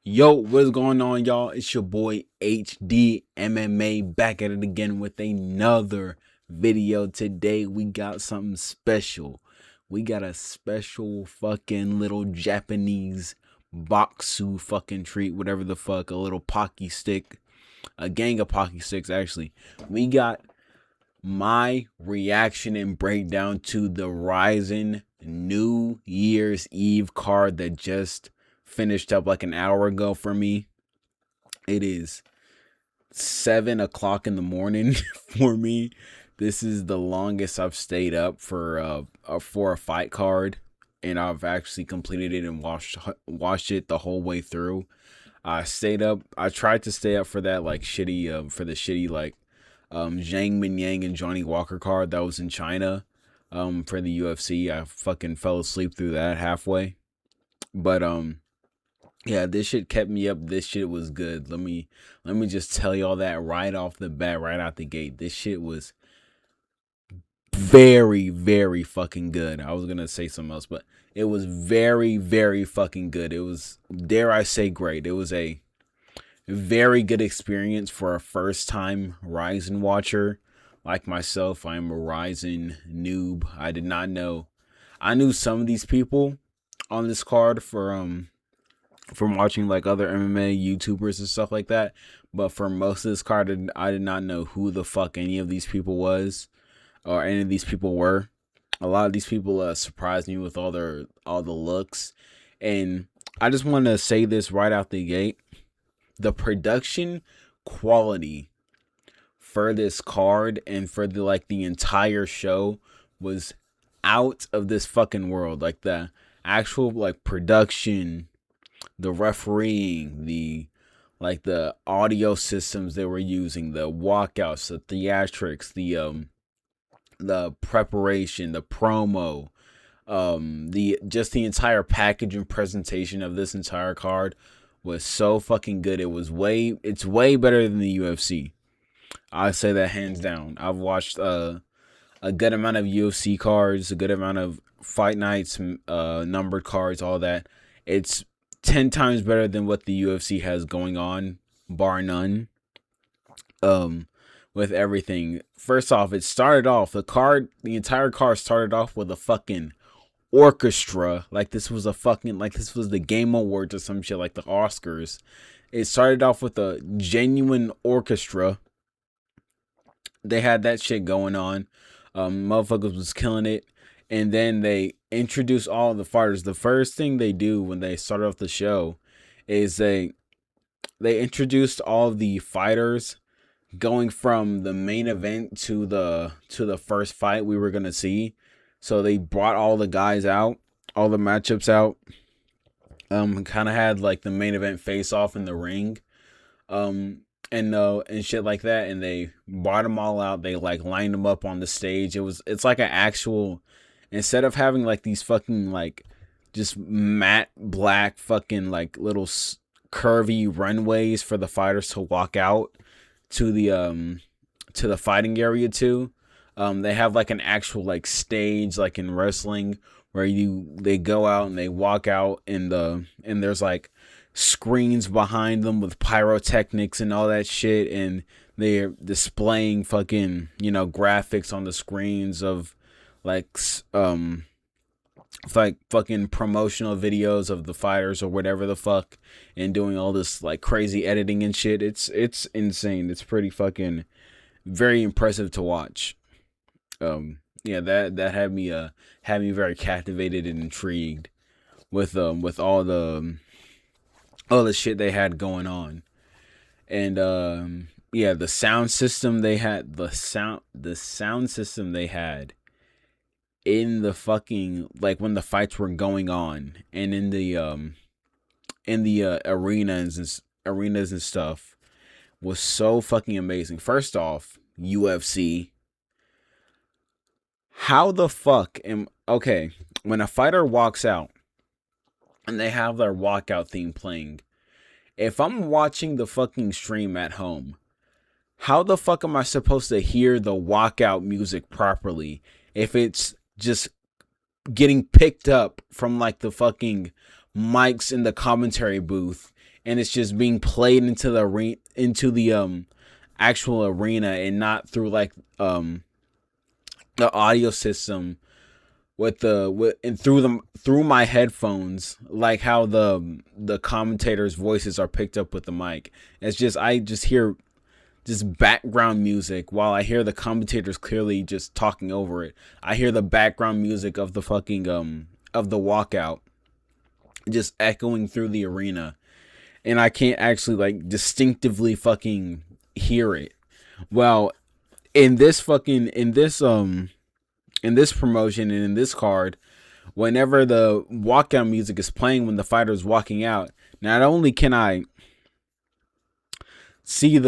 Yo, what's going on, y'all? It's your boy HD MMA back at it again with another video. Today we got something special. We got a special fucking little Japanese boxu fucking treat, whatever the fuck, a little pocky stick, a gang of pocky sticks actually. We got my reaction and breakdown to the Rizin New Year's Eve card that just finished up like an hour ago for me. It is 7 o'clock in the morning for me. This is the longest I've stayed up for a fight card, and I've actually completed it and watched it the whole way through. I stayed up. I tried to stay up for that like shitty for the shitty like Zhang Minyang and Johnny Walker card that was in China for the UFC. I fucking fell asleep through that halfway. But yeah, this shit kept me up. This shit was good. Let me just tell y'all that right off the bat, right out the gate. This shit was very, very fucking good. I was gonna say something else, but it was very, very fucking good. It was, dare I say, great. It was a very good experience for a first time Rizin watcher like myself. I am a Rizin noob. I did not know. I knew some of these people on this card from watching like other MMA YouTubers and stuff like that, but for most of this card, I did not know who the fuck any of these people was or any of these people were. A lot of these people surprised me with all the looks, and I just want to say this right out the gate: the production quality for this card and for the entire show was out of this fucking world. Like the actual like production, the refereeing, the audio systems they were using, the walkouts, the theatrics, the preparation, the promo, the entire package and presentation of this entire card was so fucking good. It's way better than the UFC. I say that hands down. I've watched a good amount of UFC cards, a good amount of fight nights, numbered cards, all that. It's 10 times better than what the UFC has going on, bar none. With everything. First off, the entire card started off with a fucking orchestra. Like this was the Game Awards or some shit, like the Oscars. It started off with a genuine orchestra. They had that shit going on. Motherfuckers was killing it. And then they introduced all of the fighters. The first thing they do when they start off the show is they introduced all of the fighters going from the main event to the first fight we were gonna see. So they brought all the guys out, all the matchups out. Kind of had like the main event face off in the ring, and shit like that. And they brought them all out. They like lined them up on the stage. It's like an actual, instead of having like these fucking like just matte black fucking like little curvy runways for the fighters to walk out to the fighting area to. They have like an actual like stage like in wrestling where they go out and they walk out and there's like screens behind them with pyrotechnics and all that shit, and they're displaying fucking graphics on the screens of like like fucking promotional videos of the fighters or whatever the fuck, and doing all this like crazy editing and shit. It's insane. It's pretty fucking very impressive to watch. Yeah, that had me very captivated and intrigued with all the shit they had going on. And yeah, the sound system they had, the sound system they had in the fucking like when the fights were going on, and in the arenas and stuff, was so fucking amazing. First off, UFC, how the fuck am okay when a fighter walks out and they have their walkout theme playing? If I'm watching the fucking stream at home, how the fuck am I supposed to hear the walkout music properly if it's just getting picked up from like the fucking mics in the commentary booth and it's just being played into the actual arena, and not through like the audio system and through my headphones, like how the commentators' voices are picked up with the mic. It's just, I just hear just background music while I hear the commentators clearly just talking over it. I hear the background music of the fucking of the walkout just echoing through the arena, and I can't actually like distinctively fucking hear it. Well, in this in this promotion and in this card, whenever the walkout music is playing when the fighter is walking out, not only can I hear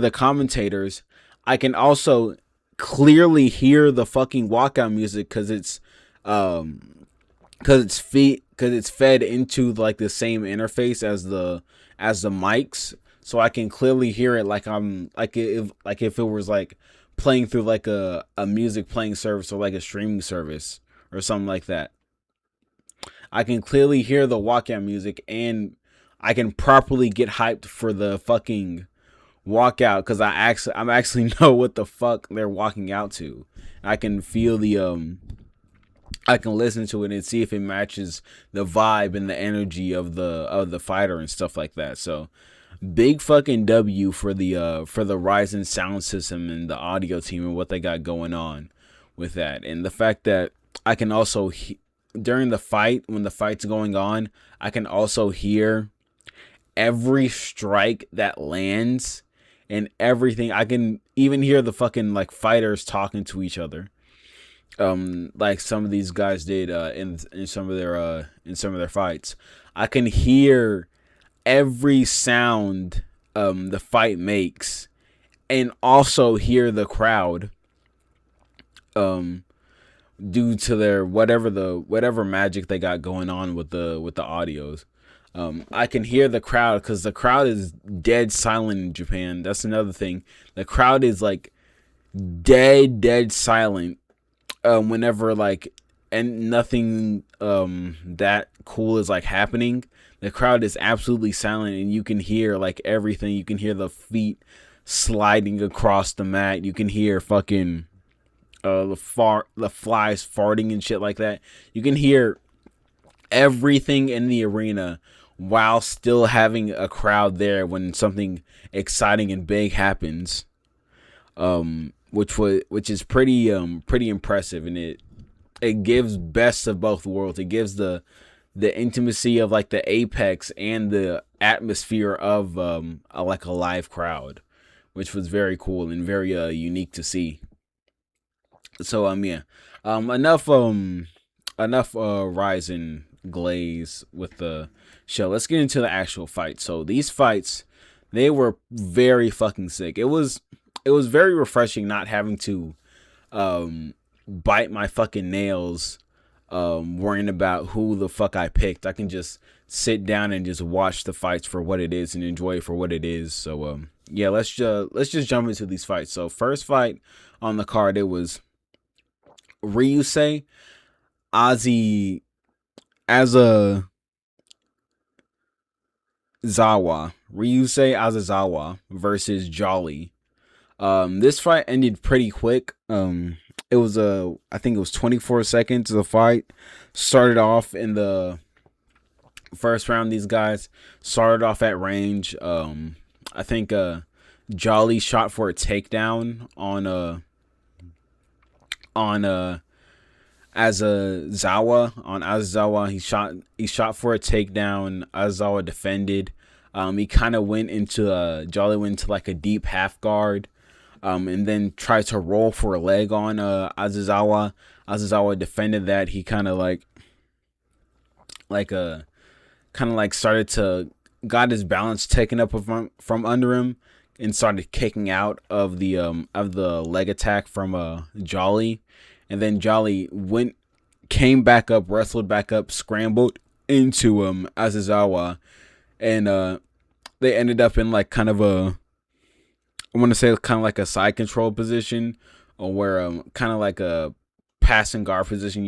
the commentators, I can also clearly hear the fucking walkout music because it's fed into like the same interface as the mics, so I can clearly hear it like I'm like if it was like playing through like a music playing service or like a streaming service or something like that. I can clearly hear the walkout music, and I can properly get hyped for the fucking walkout because I'm actually know what the fuck they're walking out to. I can feel I can listen to it and see if it matches the vibe and the energy of the fighter and stuff like that. So big fucking W for the Rizin sound system and the audio team and what they got going on with that. And the fact that I can also during the fight, when the fight's going on, I can also hear every strike that lands and everything. I can even hear the fucking like fighters talking to each other. Like some of these guys did in some of their fights. I can hear every sound the fight makes, and also hear the crowd due to their whatever magic they got going on with the audios. I can hear the crowd because the crowd is dead silent in Japan. That's another thing. The crowd is like dead silent whenever like and nothing that cool is like happening. The crowd is absolutely silent, and you can hear like everything. You can hear the feet sliding across the mat. You can hear fucking the flies farting and shit like that. You can hear everything in the arena while still having a crowd there when something exciting and big happens. Which is pretty impressive, and it gives best of both worlds. It gives the intimacy of like the apex and the atmosphere of like a live crowd, which was very cool and very unique to see. So yeah, enough Rizin glaze with the show. Let's get into the actual fight. So these fights, they were very fucking sick. It was very refreshing not having to bite my fucking nails worrying about who the fuck I picked. I can just sit down and just watch the fights for what it is and enjoy it for what it is. So yeah, let's just jump into these fights. So first fight on the card, it was Ryusei Azazawa versus Jolly. This fight ended pretty quick. It was I think it was 24 seconds of the fight. Started off in the first round. These guys started off at range. I think Jolly shot for a takedown on Azazawa. He shot for a takedown. Azazawa defended. He kind of went into Jolly went into like a deep half guard. And then tried to roll for a leg on Azazawa. Azazawa defended that. He kind of started to got his balance taken up from under him and started kicking out of the leg attack from Jolly. And then Jolly came back up, wrestled back up, scrambled into Azazawa, and they ended up in like kind of I want to say kind of like a side control position, or where kind of like a passing guard position,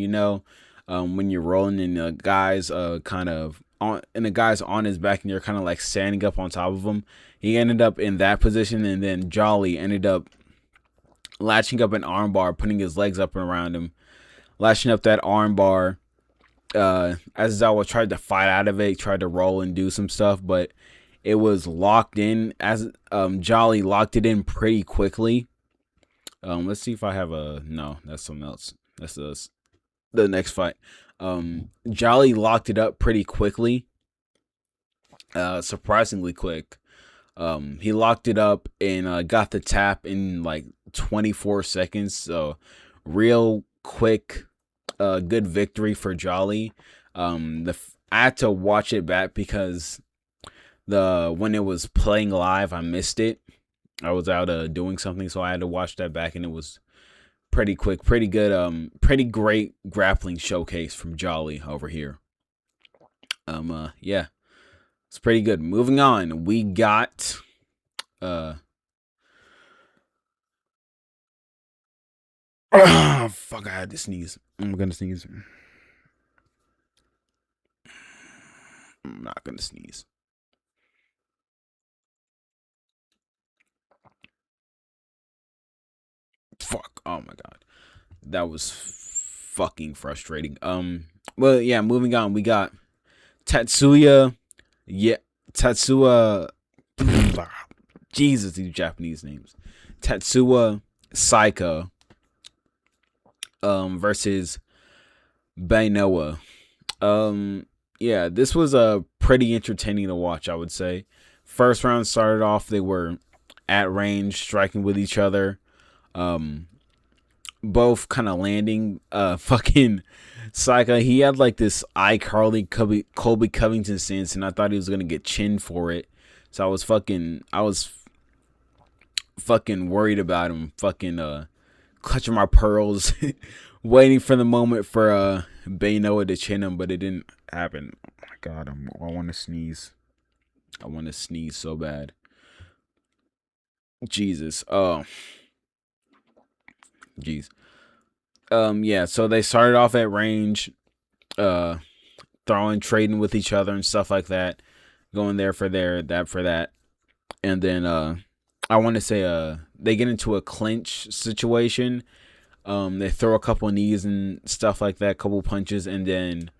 when you're rolling and guys kind of on and the guy's on his back and you're kind of like standing up on top of him. He ended up in that position, and then Jolly ended up latching up an armbar, putting his legs up and around him, latching up that armbar. Aizawa tried to fight out of it, tried to roll and do some stuff, but it was locked in. As Jolly locked it in pretty quickly. Let's see if I have a no. That's something else. That's the next fight. Jolly locked it up pretty quickly. Surprisingly quick. He locked it up and got the tap in like 24 seconds. So real quick. Good victory for Jolly. I had to watch it back because when it was playing live, I missed it. I was out doing something, so I had to watch that back, and it was pretty quick, pretty good, pretty great grappling showcase from Jolly over here. Yeah, it's pretty good. Moving on, we got fuck, I had to sneeze. I'm gonna sneeze. I'm not gonna sneeze. Fuck. Oh my god. That was fucking frustrating. Well, yeah, moving on. We got Tatsuya. Yeah, Tatsuya. Jesus, these Japanese names. Tatsuya Saika versus Bainoa. Yeah, this was pretty entertaining to watch, I would say. First round started off, they were at range, striking with each other. Both kind of landing. Fucking Saika, he had like this iCarly Colby Covington stance, and I thought he was gonna get chinned for it. So I was fucking worried about him. Fucking clutching my pearls, waiting for the moment for Bainoa to chin him, but it didn't happen. Oh my god, I want to sneeze. I want to sneeze so bad. Jesus. Oh. Jeez. Yeah, so they started off at range, trading with each other and stuff like that, going there for that for that. And then I want to say they get into a clinch situation. They throw a couple knees and stuff like that, couple punches, and then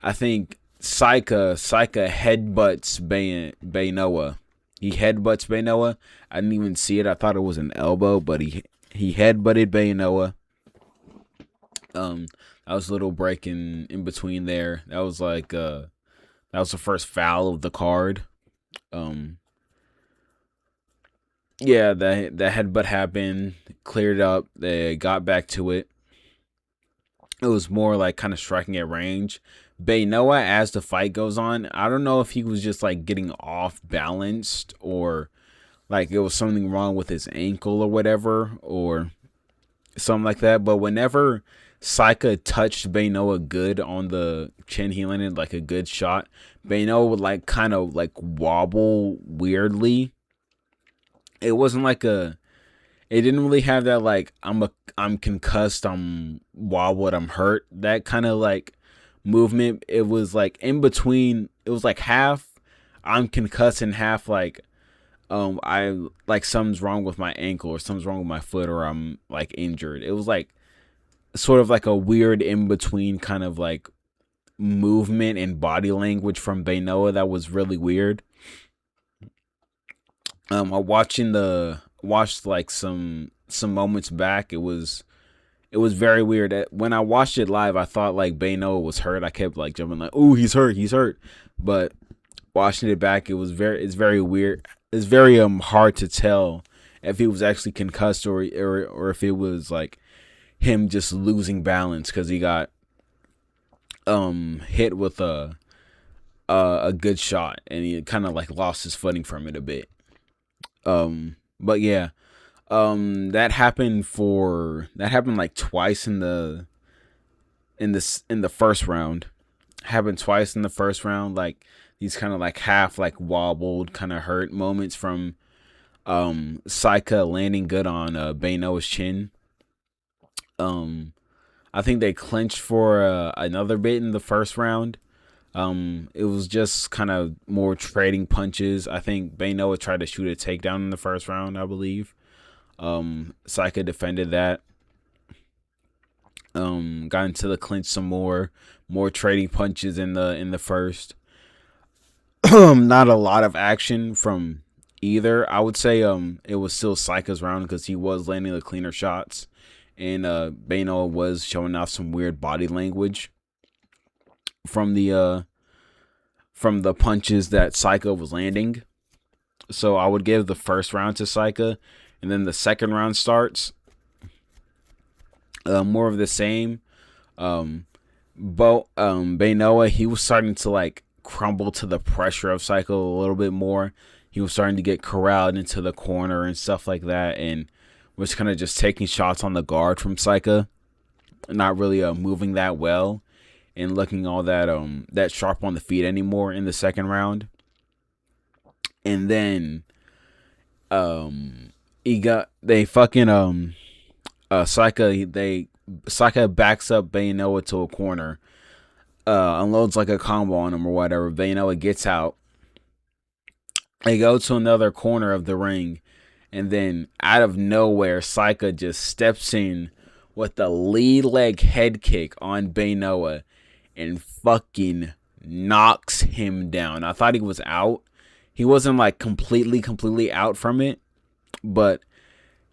I think Saika headbutts Bainoa. He headbutts Bainoa. I didn't even see it. I thought it was an elbow, but he headbutted Bainoa. That was a little break in between there. That was like that was the first foul of the card. Yeah, the headbutt happened, cleared up, they got back to it. It was more like kind of striking at range. Bainoa, as the fight goes on, I don't know if he was just like getting off balanced or like it was something wrong with his ankle or whatever or something like that. But whenever Saika touched Bainoa good on the chin, he landed like a good shot. Bainoa would like kind of like wobble weirdly. It wasn't like it didn't really have that like I'm concussed, I'm wobbled, I'm hurt, that kind of like movement. It was like in between. It was like half I'm concussed and half like I like something's wrong with my ankle or something's wrong with my foot or I'm like injured. It was like sort of like a weird in between kind of like movement and body language from Bainoa that was really weird. I watched like some moments back. It was very weird. When I watched it live, I thought like Bainoa was hurt. I kept like jumping like, "Ooh, he's hurt." But watching it back, it's very weird. It's very hard to tell if he was actually concussed or if it was like him just losing balance because he got hit with a good shot and he kind of like lost his footing from it a bit. But yeah, that happened like twice in the first round. Happened twice in the first round, like these kind of like half like wobbled, kind of hurt moments from Saika landing good on Bainoa's chin. I think they clinched for another bit in the first round. It was just kind of more trading punches. I think Baynoa tried to shoot a takedown in the first round, I believe. Saika defended that. Got into the clinch some more trading punches in the first. Not a lot of action from either. I would say it was still Saika's round because he was landing the cleaner shots, and Baynoa was showing off some weird body language from the punches that Saika was landing. So I would give the first round to Saika, and then the second round starts. More of the same. Baynoa, he was starting to like crumble to the pressure of Saika a little bit more. He was starting to get corralled into the corner and stuff like that, and was kind of just taking shots on the guard from Saika, not really moving that well and looking all that sharp on the feet anymore in the second round. And then they fucking Saika backs up Baynoa to a corner, unloads like a combo on him or whatever. Baynoa gets out. They go to another corner of the ring, and then out of nowhere, Saika just steps in with the lead leg head kick on Baynoa and fucking knocks him down. I thought he was out. He wasn't like completely out from it, but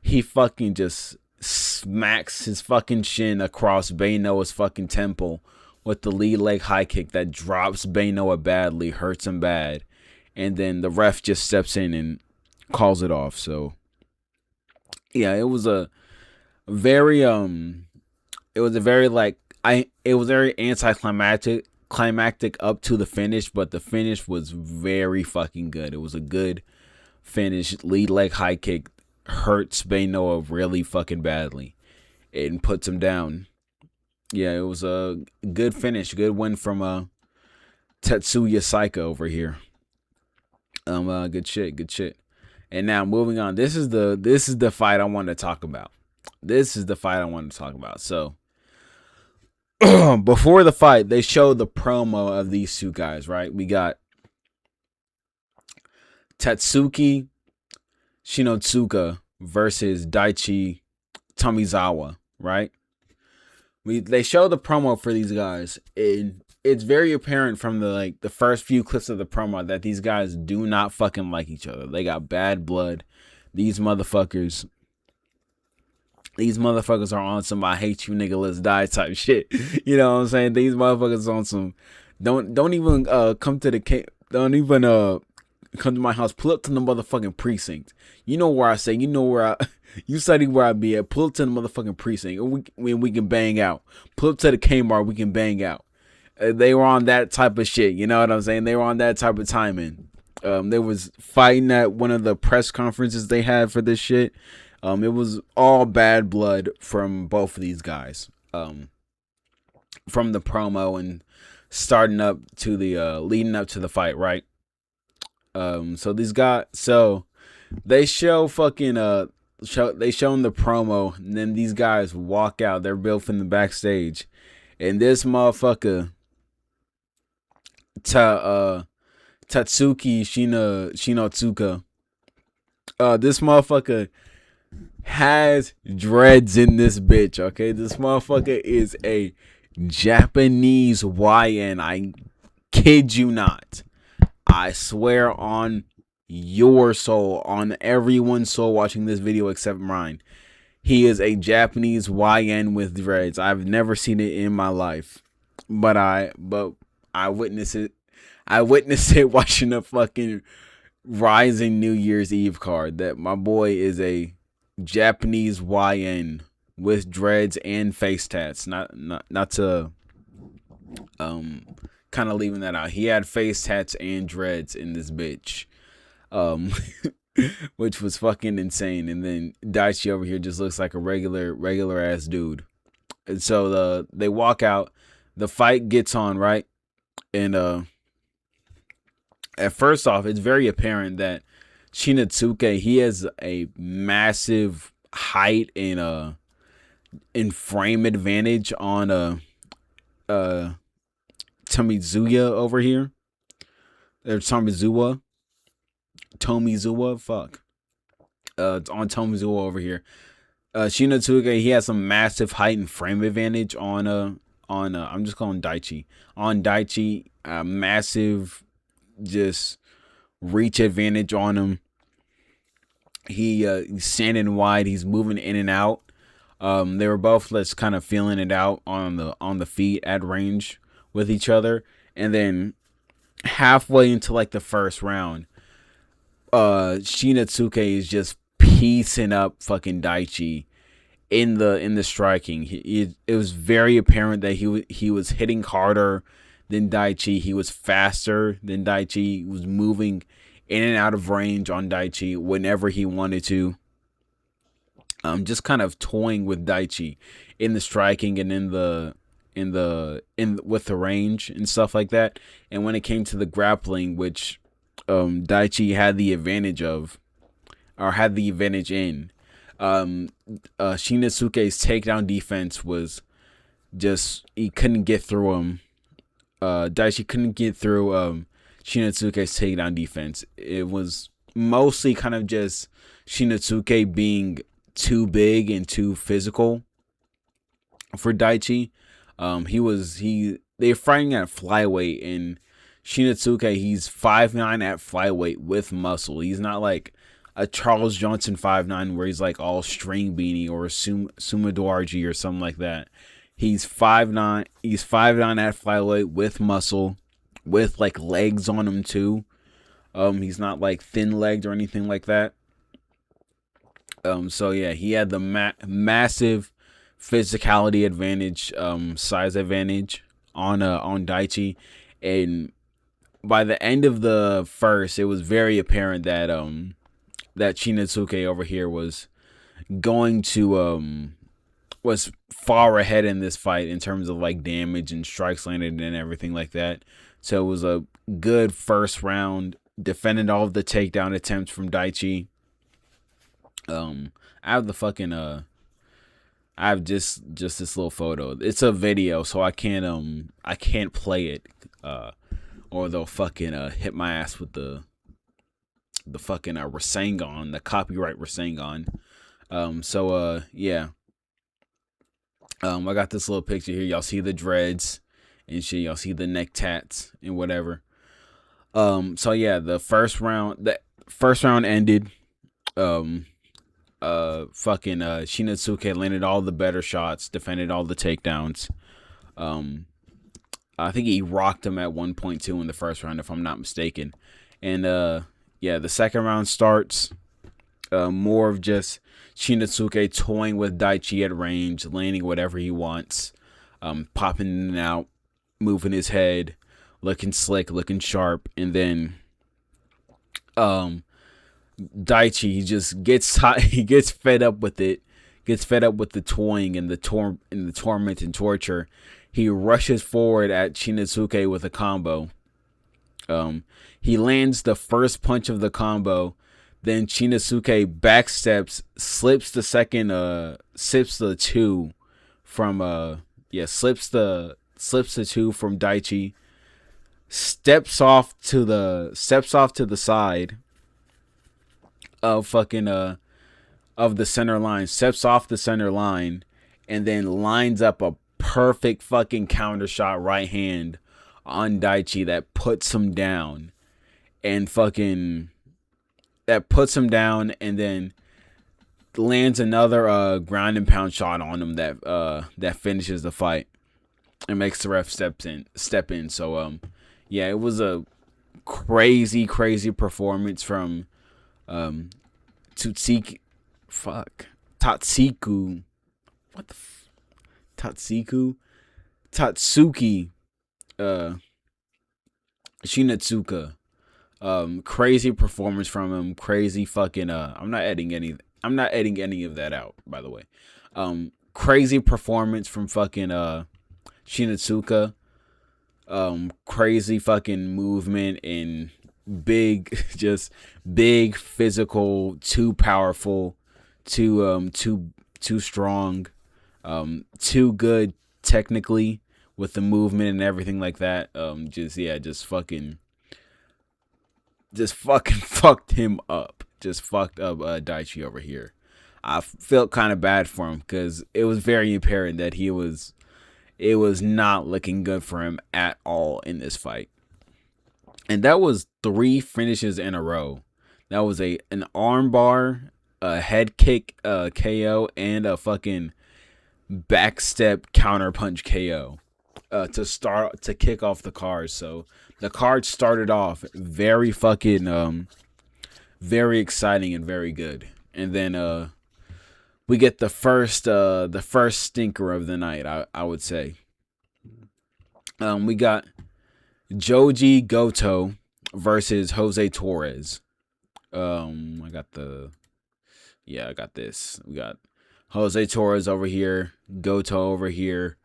he fucking just smacks his fucking shin across Baynoa's fucking temple with the lead leg high kick that drops Baynoa badly, hurts him bad. And then the ref just steps in and calls it off. So yeah, it was very very climactic up to the finish, but the finish was very fucking good. It was a good finish. Lead leg high kick hurts Baynoa really fucking badly and puts him down. Yeah, it was a good finish, good win from Tetsuya Saika over here. Good shit. And now moving on. This is the fight I wanted to talk about. So before the fight, they showed the promo of these two guys, right? We got Tatsuki Shinotsuka versus Daichi Tomizawa, right? They show the promo for these guys, and it's very apparent from the first few clips of the promo that these guys do not fucking like each other. They got bad blood. These motherfuckers are on some "I hate you, nigga, let's die" type shit. You know what I'm saying? These motherfuckers on some don't even come to my house. Pull up to the motherfucking precinct. You know where I say. You know where you study where I be at. Pull up to the motherfucking precinct. We can bang out. Pull up to the Kmart. We can bang out. They were on that type of shit. You know what I'm saying? They were on that type of timing. They was fighting at one of the press conferences they had for this shit. It was all bad blood from both of these guys. From the promo and starting up to the leading up to the fight, right? So they show fucking they show them the promo, and then these guys walk out. They're both in the backstage, and this motherfucker Tatsuki Shinotsuka, this motherfucker has dreads in this bitch. Okay, this motherfucker is a Japanese YN. I kid you not. I swear on your soul, on everyone's soul watching this video except mine, he is a Japanese YN with dreads. I've never seen it in my life, but I witnessed it. I witnessed it watching a fucking Rizin New Year's Eve card. That my boy is a Japanese YN with dreads and face tats. Not to kind of leaving that out. He had face tats and dreads in this bitch. Which was fucking insane. And then Daichi over here just looks like a regular ass dude. And so they walk out, the fight gets on, right? And at first off, it's very apparent that Shinotsuke, he has a massive height and in frame advantage on Tomizuya over here. Or Tomizuwa, fuck. It's on Tomizuwa over here. Shinotsuke, he has some massive height and frame advantage on I'm just calling Daichi. On Daichi, massive just reach advantage on him. He's standing wide, he's moving in and out. They were both just kind of feeling it out on the feet at range with each other. And then halfway into like the first round, Shinotsuke is just piecing up fucking Daichi in the striking. It was very apparent that he was hitting harder than Daichi. He was faster than Daichi. He was moving in and out of range on Daichi whenever he wanted to. Just kind of toying with Daichi in the striking and with the range and stuff like that. And when it came to the grappling, which Daichi had the advantage in, Shinotsuke's takedown defense was just, he couldn't get through him. Daichi couldn't get through Shinotsuke's takedown defense. It was mostly kind of just Shinotsuke being too big and too physical for Daichi. They're fighting at flyweight, and Shinotsuke, he's 5'9" at flyweight with muscle. He's not like a Charles Johnson 5'9" where he's like all string beanie or Sumadwarji or something like that. He's 5'9". He's 5'9" at flyweight with muscle, with like legs on him too. He's not like thin legged or anything like that. So yeah, he had the massive physicality advantage, size advantage on Daichi, and by the end of the first, it was very apparent that that Shinotsuke over here was going to was far ahead in this fight in terms of like damage and strikes landed and everything like that. So it was a good first round. Defended all of the takedown attempts from Daichi. I have the fucking I have just this little photo. It's a video, so I can't play it, or they'll fucking hit my ass with the fucking Rasengan, the copyright Rasengan. Yeah. I got this little picture here. Y'all see the dreads and shit. Y'all see the neck tats and whatever. So yeah, the first round ended. Shinotsuke landed all the better shots, defended all the takedowns. I think he rocked him at 1.2 in the first round, if I'm not mistaken. And yeah, the second round starts. More of just Shinotsuke toying with Daichi at range, landing whatever he wants, popping in and out, moving his head, looking slick, looking sharp, and then Daichi, he just gets hot, he gets fed up with it, gets fed up with the toying and the torment and torture. He rushes forward at Shinotsuke with a combo. He lands the first punch of the combo. Then Shinotsuke backsteps, slips the two from Daichi, steps off to the side of the center line, steps off the center line, and then lines up a perfect fucking counter shot right hand on Daichi that puts him down, and and then lands another ground and pound shot on him that finishes the fight and makes the ref step in. So yeah, it was a crazy performance from Tatsiku. Tatsuki Shinotsuka. Crazy performance from him. Crazy fucking I'm not editing any of that out, by the way. Crazy performance from fucking Shinotsuka. Crazy fucking movement and big physical, too powerful, too strong, too good technically with the movement and everything like that. Just fucking fucked him up. Just fucked up Daichi over here. I felt kind of bad for him because it was very apparent that it was not looking good for him at all in this fight. And that was 3 finishes in a row. That was an armbar, a head kick KO, and a fucking backstep counterpunch KO to kick off the card. So the card started off very fucking very exciting and very good. And then we get the first stinker of the night, I would say. We got Joji Goto versus Jose Torres. I got this. We got Jose Torres over here, Goto over here.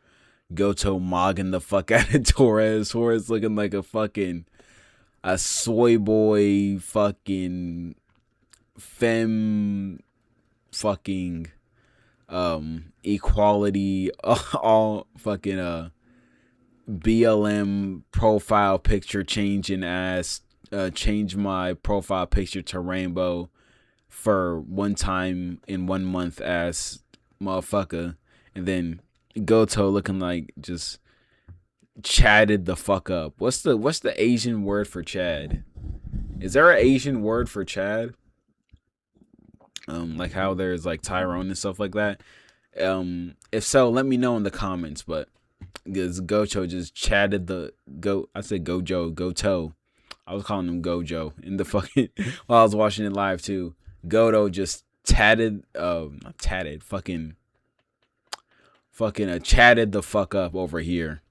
Goto mogging the fuck out of Torres. Torres looking like a soy boy fucking femme fucking equality all fucking BLM profile picture changing ass change my profile picture to rainbow for one time in 1 month ass motherfucker. And then Goto looking like just chatted the fuck up. What's the Asian word for Chad? Is there an Asian word for Chad? Like how there's like Tyrone and stuff like that. If so, let me know in the comments. But because Goto just chatted Goto. I was calling him Gojo in the fucking while I was watching it live too. Goto just chatted the fuck up over here.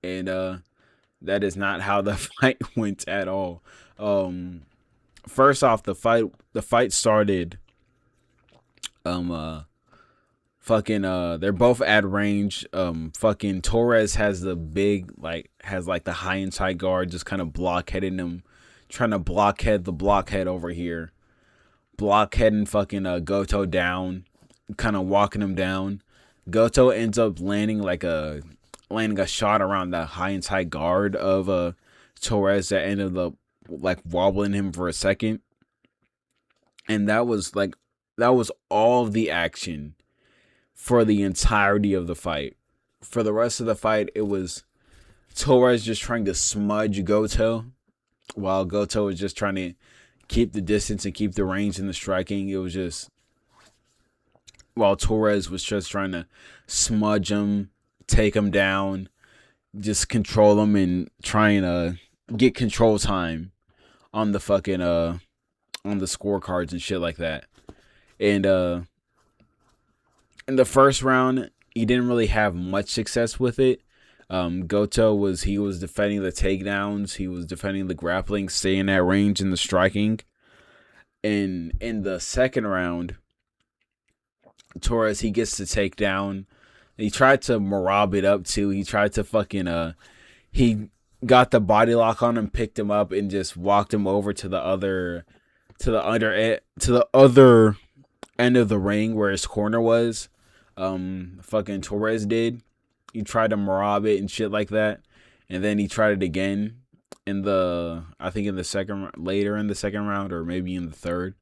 And that is not how the fight went at all. First off, the fight started they're both at range. Fucking Torres has the high inside guard, just kind of blockheading him, trying to blockhead the blockhead over here. Blockheading fucking Goto down, kind of walking him down. Goto ends up landing a shot around the high inside guard of Torres that ended up like wobbling him for a second. And that was all of the action for the entirety of the fight. For the rest of the fight, it was Torres just trying to smudge Goto, while Goto was just trying to keep the distance and keep the range in the striking. It was just while Torres was just trying to smudge him, take him down, just control him and trying to get control time on the fucking on the scorecards and shit like that. And in the first round, he didn't really have much success with it. Goto was defending the takedowns, he was defending the grappling, staying at range in the striking. And in the second round, Torres, he gets the takedown. He tried to Marab it up too. He tried to fucking he got the body lock on him, picked him up, and just walked him over to the other end of the ring where his corner was. Fucking Torres did. He tried to Marab it and shit like that, and then he tried it again later in the second round, or maybe in the third.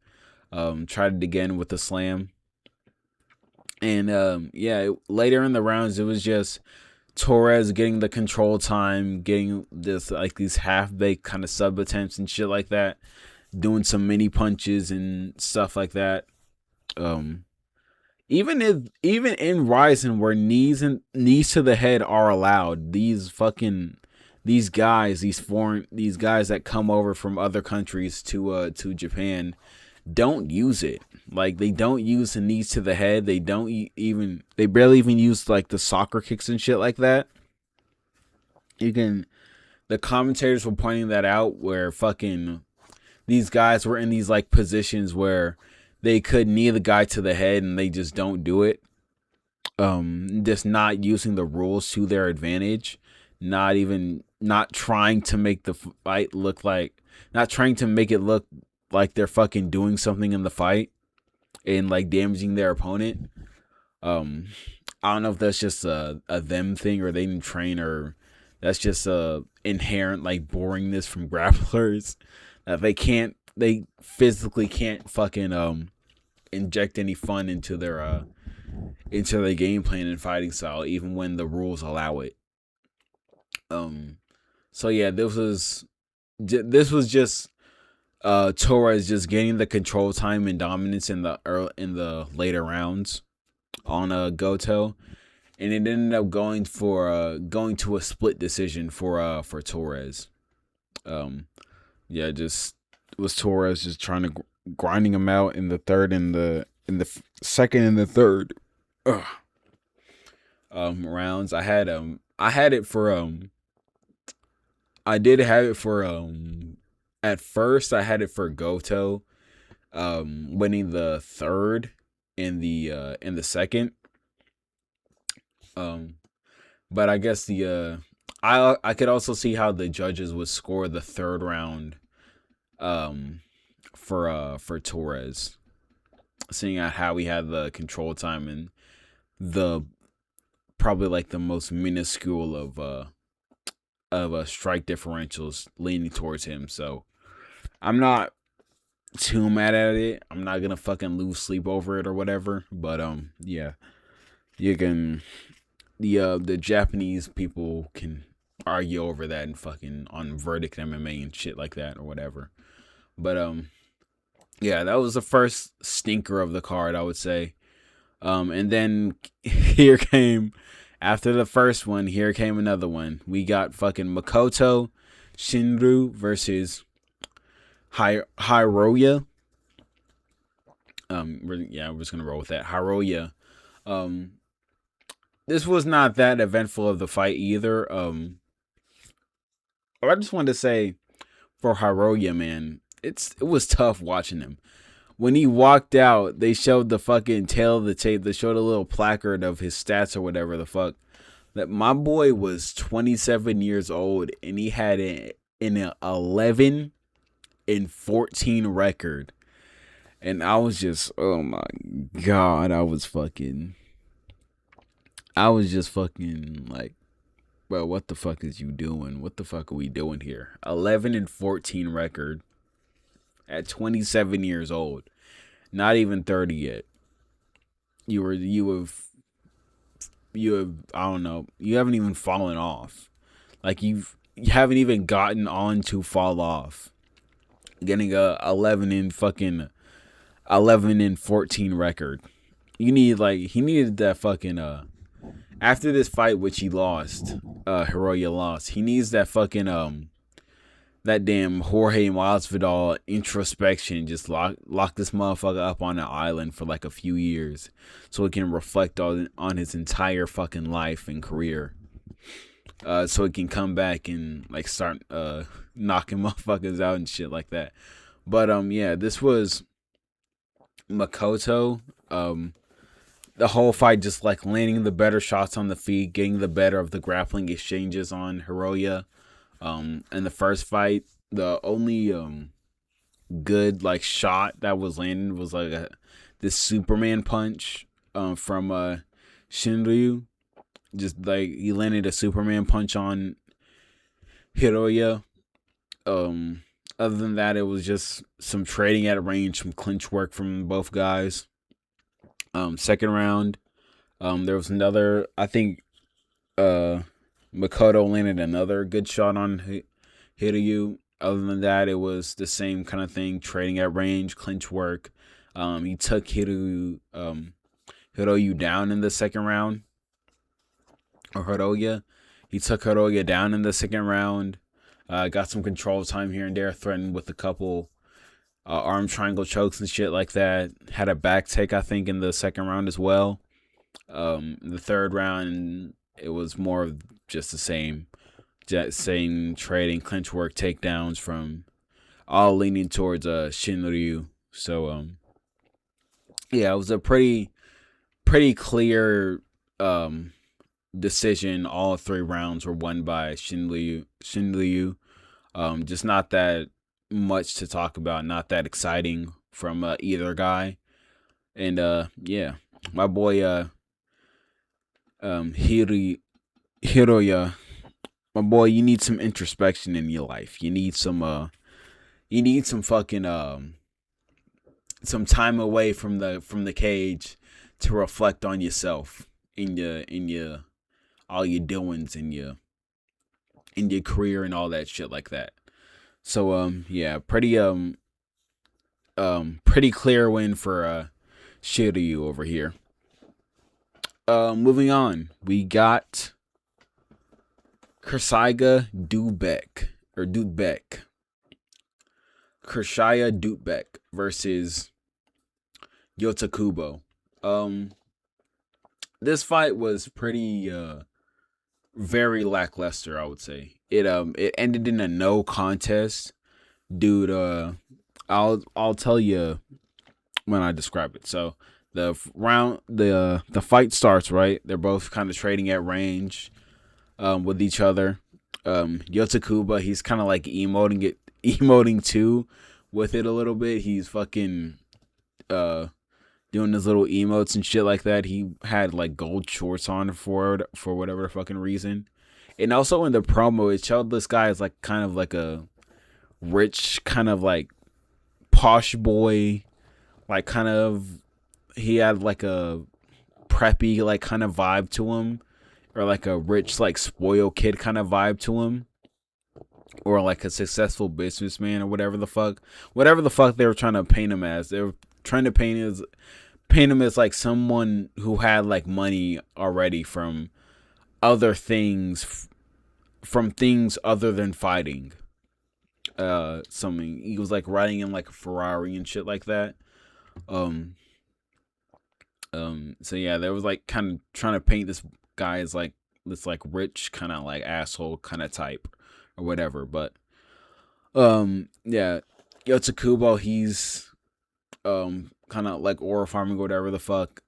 Tried it again with the slam. And later in the rounds, it was just Torres getting the control time, getting this like these half-baked kind of sub attempts and shit like that, doing some mini punches and stuff like that. Even in Rizin, where knees to the head are allowed, these guys that come over from other countries to Japan don't use it. Like, they don't use the knees to the head. They barely even use like the soccer kicks and shit like that. The commentators were pointing that out, where fucking these guys were in these like positions where they could knee the guy to the head and they just don't do it. Just not using the rules to their advantage. Not trying to make the fight look like, not trying to make it look like they're fucking doing something in the fight and like damaging their opponent. I don't know if that's just a them thing or they didn't train or that's just a inherent like boringness from grapplers that they physically can't fucking inject any fun into their game plan and fighting style even when the rules allow it. Um so yeah, this was just Torres just getting the control time and dominance in the later rounds on Goto, and it ended up going to a split decision for Torres. Yeah, just was Torres just trying to grinding him out in the third and the second and the third ugh, rounds. I had it for I did have it for at first I had it for Goto winning the third in the second. But I guess I could also see how the judges would score the third round for Torres, seeing out how he had the control time and the probably like the most minuscule of strike differentials leaning towards him. So I'm not too mad at it. I'm not gonna fucking lose sleep over it or whatever. But yeah, you can the Japanese people can argue over that and fucking on Verdict MMA and shit like that or whatever. But yeah, that was the first stinker of the card, I would say. And then here came after the first one, here came another one. We got fucking Makoto Shinryu versus Hiroya. Yeah, we're just gonna roll with that. Hiroya. This was not that eventful of the fight either. I just wanted to say for Hiroya, man, it was tough watching him. When he walked out, they showed the fucking tail of the tape. They showed a little placard of his stats or whatever the fuck. That my boy was 27 years old and he had an 11 and 14 record. And I was just, oh my god, I was just fucking like, bro, what the fuck is you doing? What the fuck are we doing here? 11 and 14 record at 27 years old. Not even 30 yet. You have I don't know, you haven't even fallen off. Like you haven't even gotten on to fall off. Getting a 11 and 14 record. He needed that fucking after this fight which he lost, Hiroya lost. He needs that fucking that damn Jorge Masvidal introspection. Just lock this motherfucker up on an island for like a few years so he can reflect on his entire fucking life and career. So he can come back and like start knocking motherfuckers out and shit like that. But yeah, this was Makoto. The whole fight just like landing the better shots on the feet, getting the better of the grappling exchanges on Hiroya. In the first fight, the only good like shot that was landed was like this Superman punch from Shinryu. Just like he landed a Superman punch on Hiroya. Other than that, it was just some trading at range, some clinch work from both guys. Second round, there was another. I think Makoto landed another good shot on Hiryu. Other than that, it was the same kind of thing, trading at range, clinch work. He took Hiryu down in the second round. Or Hiroya. He took Hiroya down in the second round. Got some control time here and there, threatened with a couple arm triangle chokes and shit like that. Had a back take, I think, in the second round as well. The third round, it was more of just the same trading, clinch work, takedowns from all leaning towards Shinryu. So yeah, it was a pretty clear decision. All three rounds were won by Shinryu. Just not that much to talk about, not that exciting from either guy. And yeah, my boy Hiri Hiroya, my boy, you need some introspection in your life. You need some fucking some time away from the cage to reflect on yourself in your all your doings in your career and all that shit like that. So yeah, pretty clear win for Shiryu over here. Moving on, we got Kersaiga Dubek or Dudbek. Kershaya Dudbek versus Yotakubo. Um, this fight was pretty very lackluster, I would say. It ended in a no contest. Dude, I'll tell you when I describe it. So the fight starts, right? They're both kind of trading at range with each other. Yotakuba, he's kind of like emoting too with it a little bit. He's fucking doing his little emotes and shit like that. He had like gold shorts on for whatever fucking reason. And also in the promo, it showed this guy as like kind of like a rich, kind of like posh boy, like kind of he had like a preppy like kind of vibe to him, or like a rich like spoiled kid kind of vibe to him, or like a successful businessman or whatever the fuck they were trying to paint him as. They were trying to paint him as like someone who had like money already from other things, from things other than fighting. Something he was like riding in like a Ferrari and shit like that. Um, so yeah, they was like kind of trying to paint this guy as like this like rich kind of like asshole kind of type or whatever. But yeah, Yotsukubo, he's kind of like aura farming or whatever the fuck.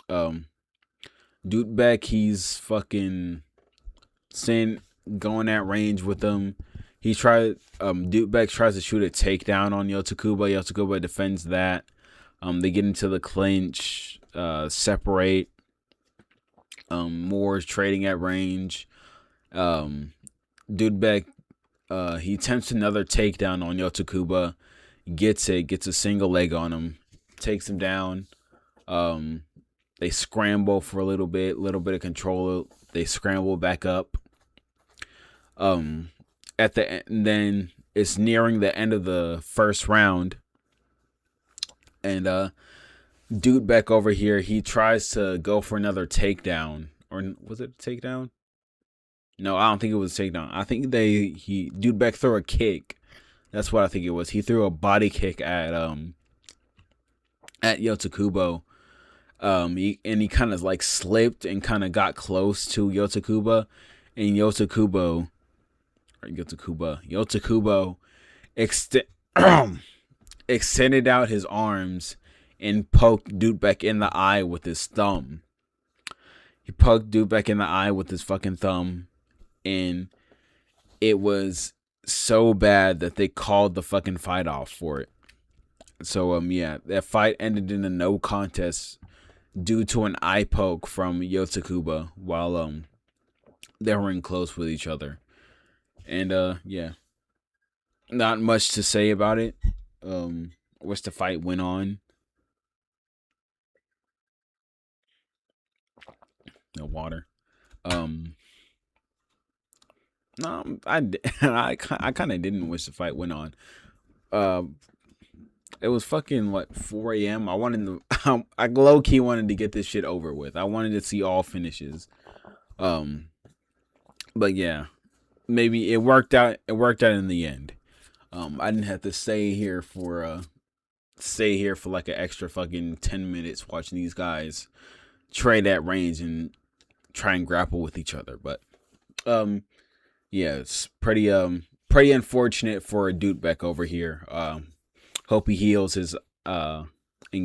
Dudebeck, he's fucking saying going at range with them. He tried Dudebeck tries to shoot a takedown on Yotsukuba. Yotsukuba defends that. They get into the clinch, separate. Moore's trading at range. Dudebeck, he attempts another takedown on Yotsukuba. Gets a single leg on him, takes him down. They scramble for a little bit of control. They scramble back up. At the end, then it's nearing the end of the first round, and Dudebeck over here, he tries to go for another takedown, or was it a takedown? No, I don't think it was a takedown. I think Dudebeck threw a kick. That's what I think it was. He threw a body kick at Yotsukubo. He kind of like slipped and kind of got close to Yotsukuba, and Yotsukubo extended out his arms and poked Dudebeck in the eye with his thumb. He poked Dudebeck in the eye with his fucking thumb, and it was so bad that they called the fucking fight off for it. So yeah, that fight ended in a no contest due to an eye poke from Yotsukuba while they were in close with each other. And yeah, not much to say about it. Wish the fight went on. No water. No, I kind of didn't wish the fight went on. It was fucking what 4 a.m. I wanted to, I low key wanted to get this shit over with. I wanted to see all finishes. But yeah, maybe it worked out. It worked out in the end. I didn't have to stay here for like an extra fucking 10 minutes watching these guys trade at range and try and grapple with each other. But yeah, it's pretty unfortunate for a Dudebeck over here. Hope he heals his and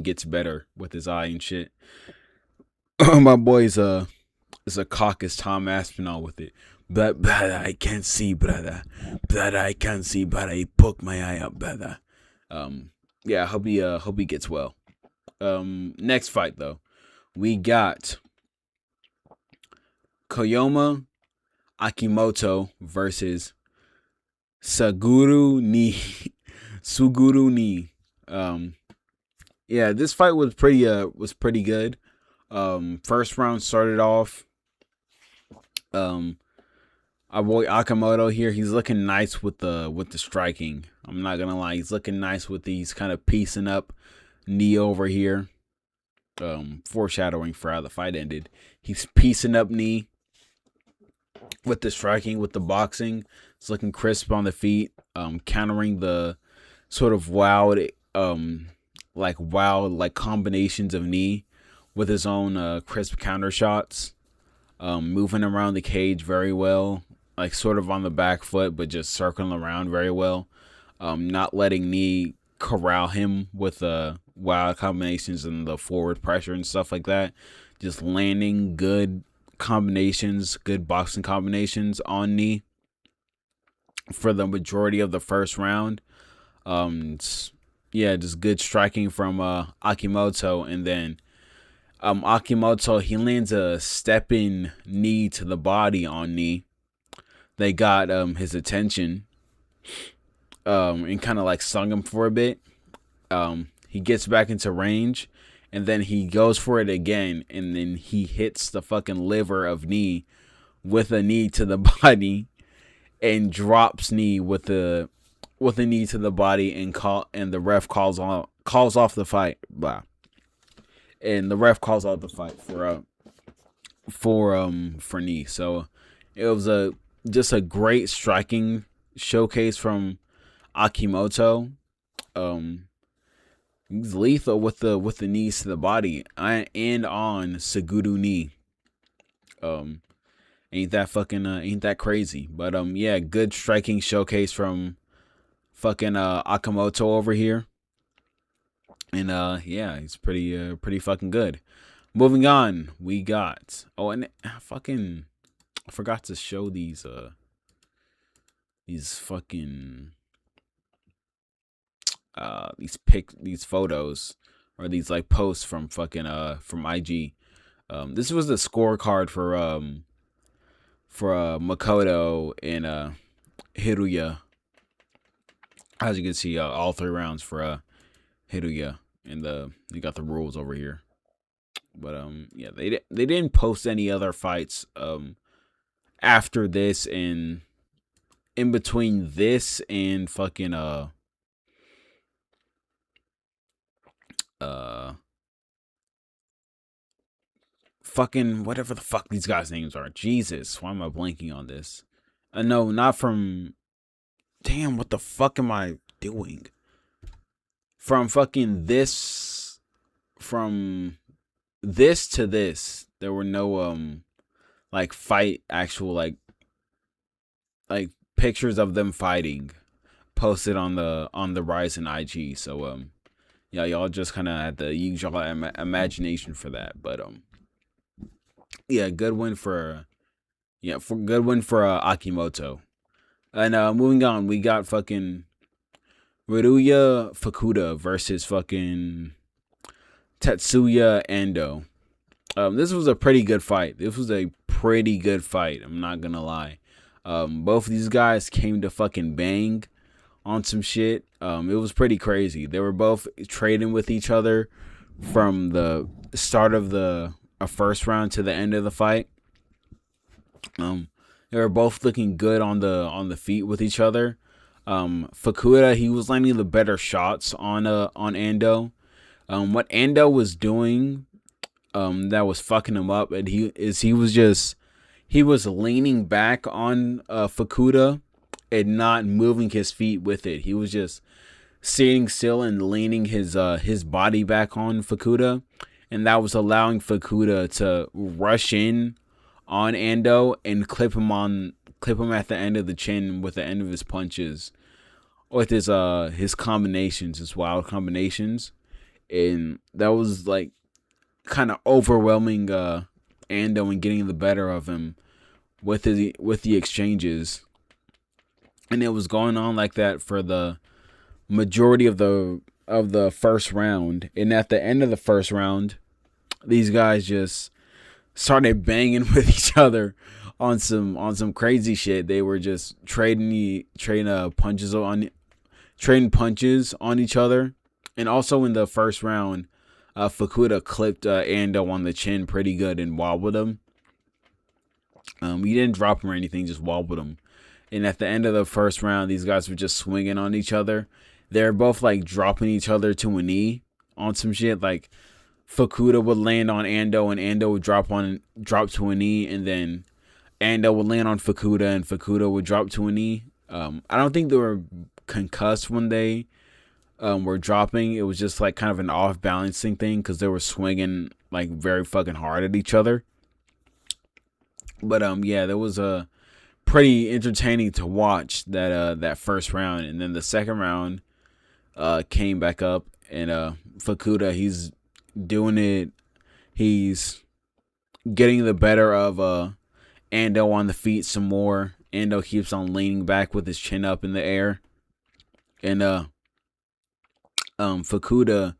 gets better with his eye and shit. My boy's is a caucus Tom Aspinall with it. But I can't see, brother. But I can't see, but I poke my eye out, brother. Yeah, hope he gets well. Next fight though, we got Koyoma Akimoto versus Saguru ni Suguru ni. Um, yeah, this fight was pretty good. First round started off. Um, our boy Akamoto here, he's looking nice with the striking. I'm not gonna lie, he's looking nice with these kind of piecing up knee over here. Foreshadowing for how the fight ended. He's piecing up knee with the striking, with the boxing. It's looking crisp on the feet. Countering the sort of wild combinations of knee with his own crisp counter shots. Moving around the cage very well, like sort of on the back foot, but just circling around very well. Not letting knee corral him with wild combinations and the forward pressure and stuff like that. Just landing good combinations, good boxing combinations on knee for the majority of the first round. Yeah, just good striking from Akimoto, and then Akimoto, he lands a stepping knee to the body on knee. They got his attention and kind of like stung him for a bit. He gets back into range, and then he goes for it again, and then he hits the fucking liver of knee with a knee to the body, and drops knee with a knee to the body, and the ref calls off the fight. Blah. And the ref calls out the fight for knee. So it was just a great striking showcase from Akimoto. He's lethal with the knees to the body and on Seguru knee. Ain't that crazy? But yeah, good striking showcase from fucking Akimoto over here. And yeah, he's pretty fucking good. Moving on, we got and I forgot to show these fucking these photos or these like posts from fucking from IG. This was the scorecard for Makoto and Hiruya. As you can see, all 3 rounds for Hiruya, and they got the rules over here. But yeah, they didn't post any other fights after this, and in between this and fucking fucking whatever the fuck these guys' names are. Jesus, why am I blanking on this? No, not from. Damn, what the fuck am I doing? From fucking this, from this to this, there were no like fight actual like pictures of them fighting posted on the Rizin IG. So yeah, y'all just kind of had to use y'all imagination for that. But yeah, good win for Akimoto. And moving on, we got fucking Ryuya Fukuda versus fucking Tetsuya Endo. This was a pretty good fight. I'm not gonna lie. Both of these guys came to fucking bang on some shit. It was pretty crazy. They were both trading with each other from the start of the first round to the end of the fight. They were both looking good on the feet with each other. Fukuda, he was landing the better shots on Endo. What Endo was doing that was fucking him up, and he was leaning back on Fukuda and not moving his feet with it. He was just sitting still and leaning his body back on Fukuda, and that was allowing Fukuda to rush in on Endo and clip him at the end of the chin with the end of his punches, with his combinations, his wild combinations. And that was like kind of overwhelming Endo and getting the better of him with the exchanges. And it was going on like that for the majority of the first round. And at the end of the first round, these guys just started banging with each other on some crazy shit. They were just trading punches on each other. And also in the first round, Fukuda clipped Ando on the chin pretty good and wobbled him. He didn't drop him or anything, just wobbled him. And at the end of the first round, these guys were just swinging on each other. They're both like dropping each other to a knee on some shit. Like Fukuda would land on Ando, and Ando would drop to a knee, and then Ando would land on Fukuda, and Fukuda would drop to a knee. I don't think they were concussed when they were dropping. It was just like kind of an off balancing thing because they were swinging like very fucking hard at each other. But yeah, that was pretty entertaining to watch that first round, and then the second round came back up, and Fukuda, he's doing it. He's getting the better of Ando on the feet some more. Ando keeps on leaning back with his chin up in the air, and Fukuda,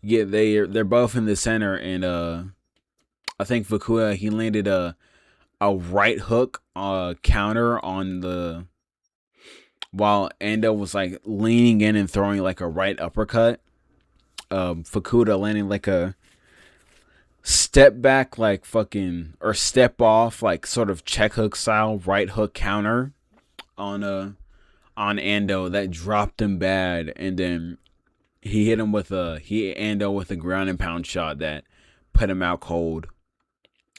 yeah, they're both in the center, and I think Fukuda, he landed a right hook counter on the, while Ando was like leaning in and throwing like a right uppercut. Fukuda landing like a step back, like fucking, or step off, like sort of check hook style right hook counter on Ando that dropped him bad, and then he hit him with Ando with a ground and pound shot that put him out cold.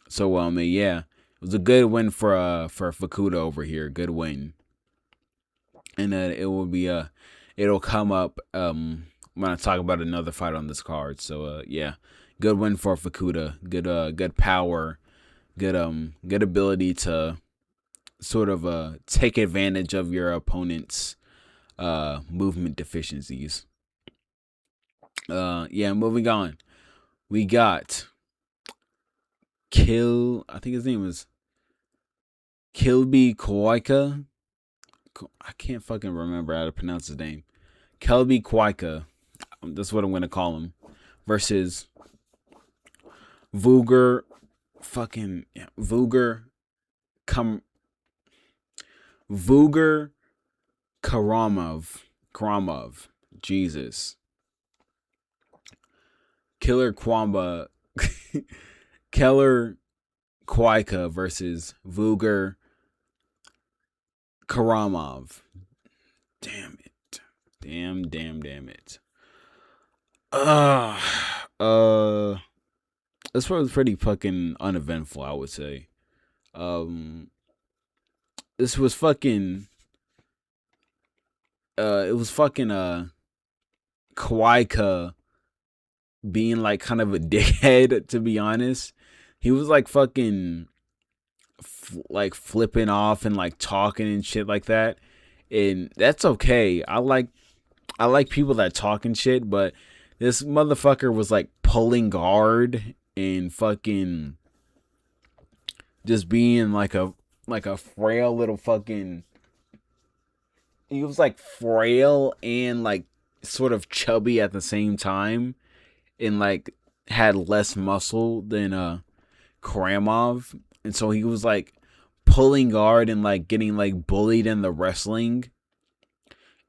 So yeah, it was a good win for Fukuda over here. Good win, and it will be it'll come up when I talk about another fight on this card. So yeah, good win for Fukuda. Good power, good ability to sort of take advantage of your opponent's movement deficiencies. Yeah, moving on. We got I think his name was Kilby Kwaika. I can't fucking remember how to pronounce his name. Kelby Kwaika. That's what I'm going to call him. Versus Vuger Karamov. Jesus. Keller Kwaika versus Vuger Karamov. Damn it. Damn it. This was pretty fucking uneventful, I would say. This was fucking it was fucking Kwaika being like kind of a dickhead, to be honest. He was like fucking like flipping off and like talking and shit like that, and that's okay. I like people that talk and shit, but this motherfucker was like pulling guard and fucking just being like a frail little fucking. He was like frail and like sort of chubby at the same time, and like had less muscle than Karamov, and so he was like pulling guard and like getting like bullied in the wrestling,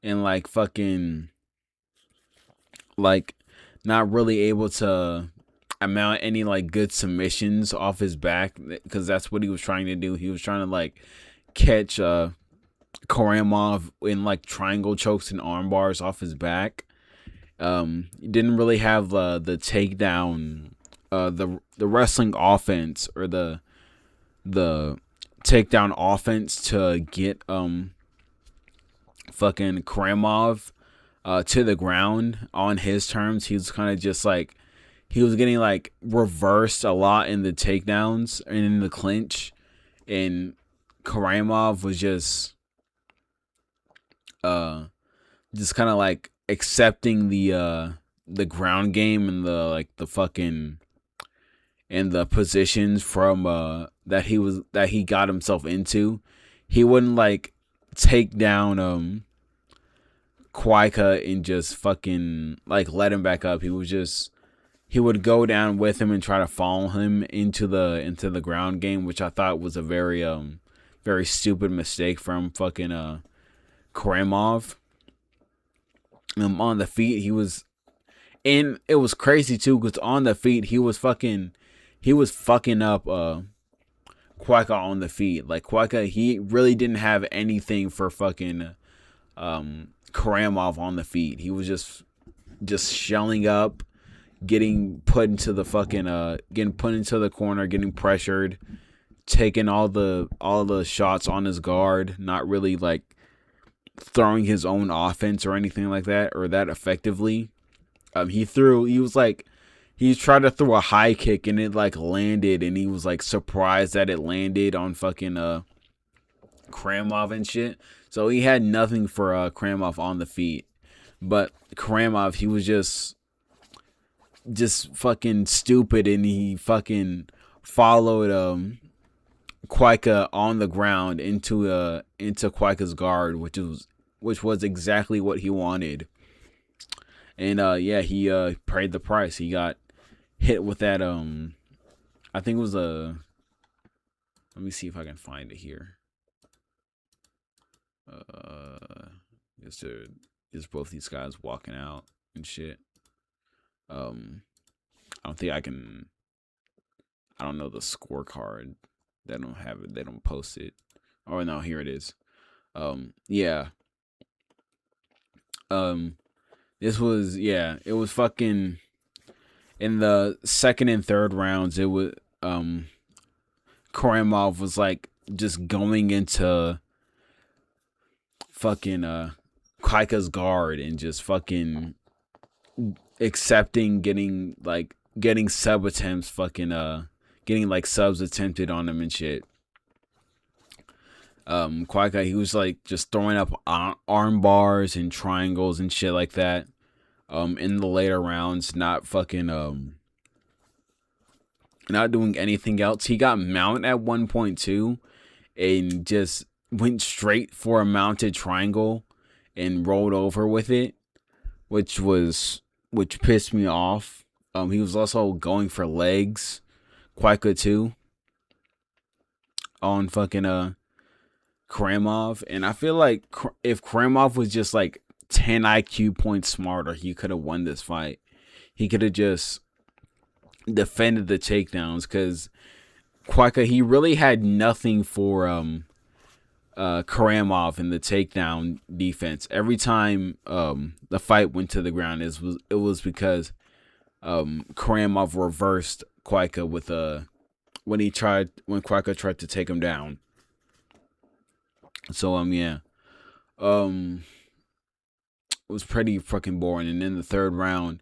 and like fucking like not really able to amount any like good submissions off his back, because that's what he was trying to do. He was trying to like catch Karamov in like triangle chokes and arm bars off his back. Didn't really have the takedown, the wrestling offense, or the takedown offense to get fucking Karamov to the ground on his terms. He was kind of just like, he was getting like reversed a lot in the takedowns and in the clinch, and Karamov was just kind of like accepting the ground game and the fucking and the positions from that he got himself into. He wouldn't like take down Kwaika and just fucking like let him back up. He was just he would go down with him and try to follow him into the ground game, which I thought was a very stupid mistake from fucking Karamov. On the feet he was, and it was crazy too because on the feet he was fucking up Quaika on the feet. Like Quaika, he really didn't have anything for fucking Karamov on the feet. He was just shelling up, getting put into the fucking getting put into the corner, getting pressured, taking all the shots on his guard, not really like throwing his own offense or anything like that, or that effectively. He tried to throw a high kick and it like landed, and he was like surprised that it landed on fucking Karamov and shit. So he had nothing for Karamov on the feet. But Karamov, he was just fucking stupid, and he fucking followed Quaika on the ground into Quaika's guard, which was exactly what he wanted. And he paid the price. He got hit with that I think it was let me see if I can find it here. Just both these guys walking out and shit. I don't think I can. I don't know the scorecard. They don't have it. They don't post it. Oh no, here it is. Yeah. This was, it was fucking in the second and third rounds. It was Karamov was like just going into fucking Kaika's guard and just fucking accepting getting sub attempts, fucking getting like subs attempted on him and shit. Quaika, he was like just throwing up arm bars and triangles and shit like that. In the later rounds, not fucking not doing anything else. He got mount at 1.2 and just went straight for a mounted triangle and rolled over with it, which pissed me off. He was also going for legs, Quaika too, on fucking Karamov, and I feel like if Karamov was just like 10 IQ points smarter, he could have won this fight. He could have just defended the takedowns, because Quaika, he really had nothing for Karamov in the takedown defense. Every time the fight went to the ground, it was because Karamov reversed Quaika with when Quaika tried to take him down. So it was pretty fucking boring. And in the third round,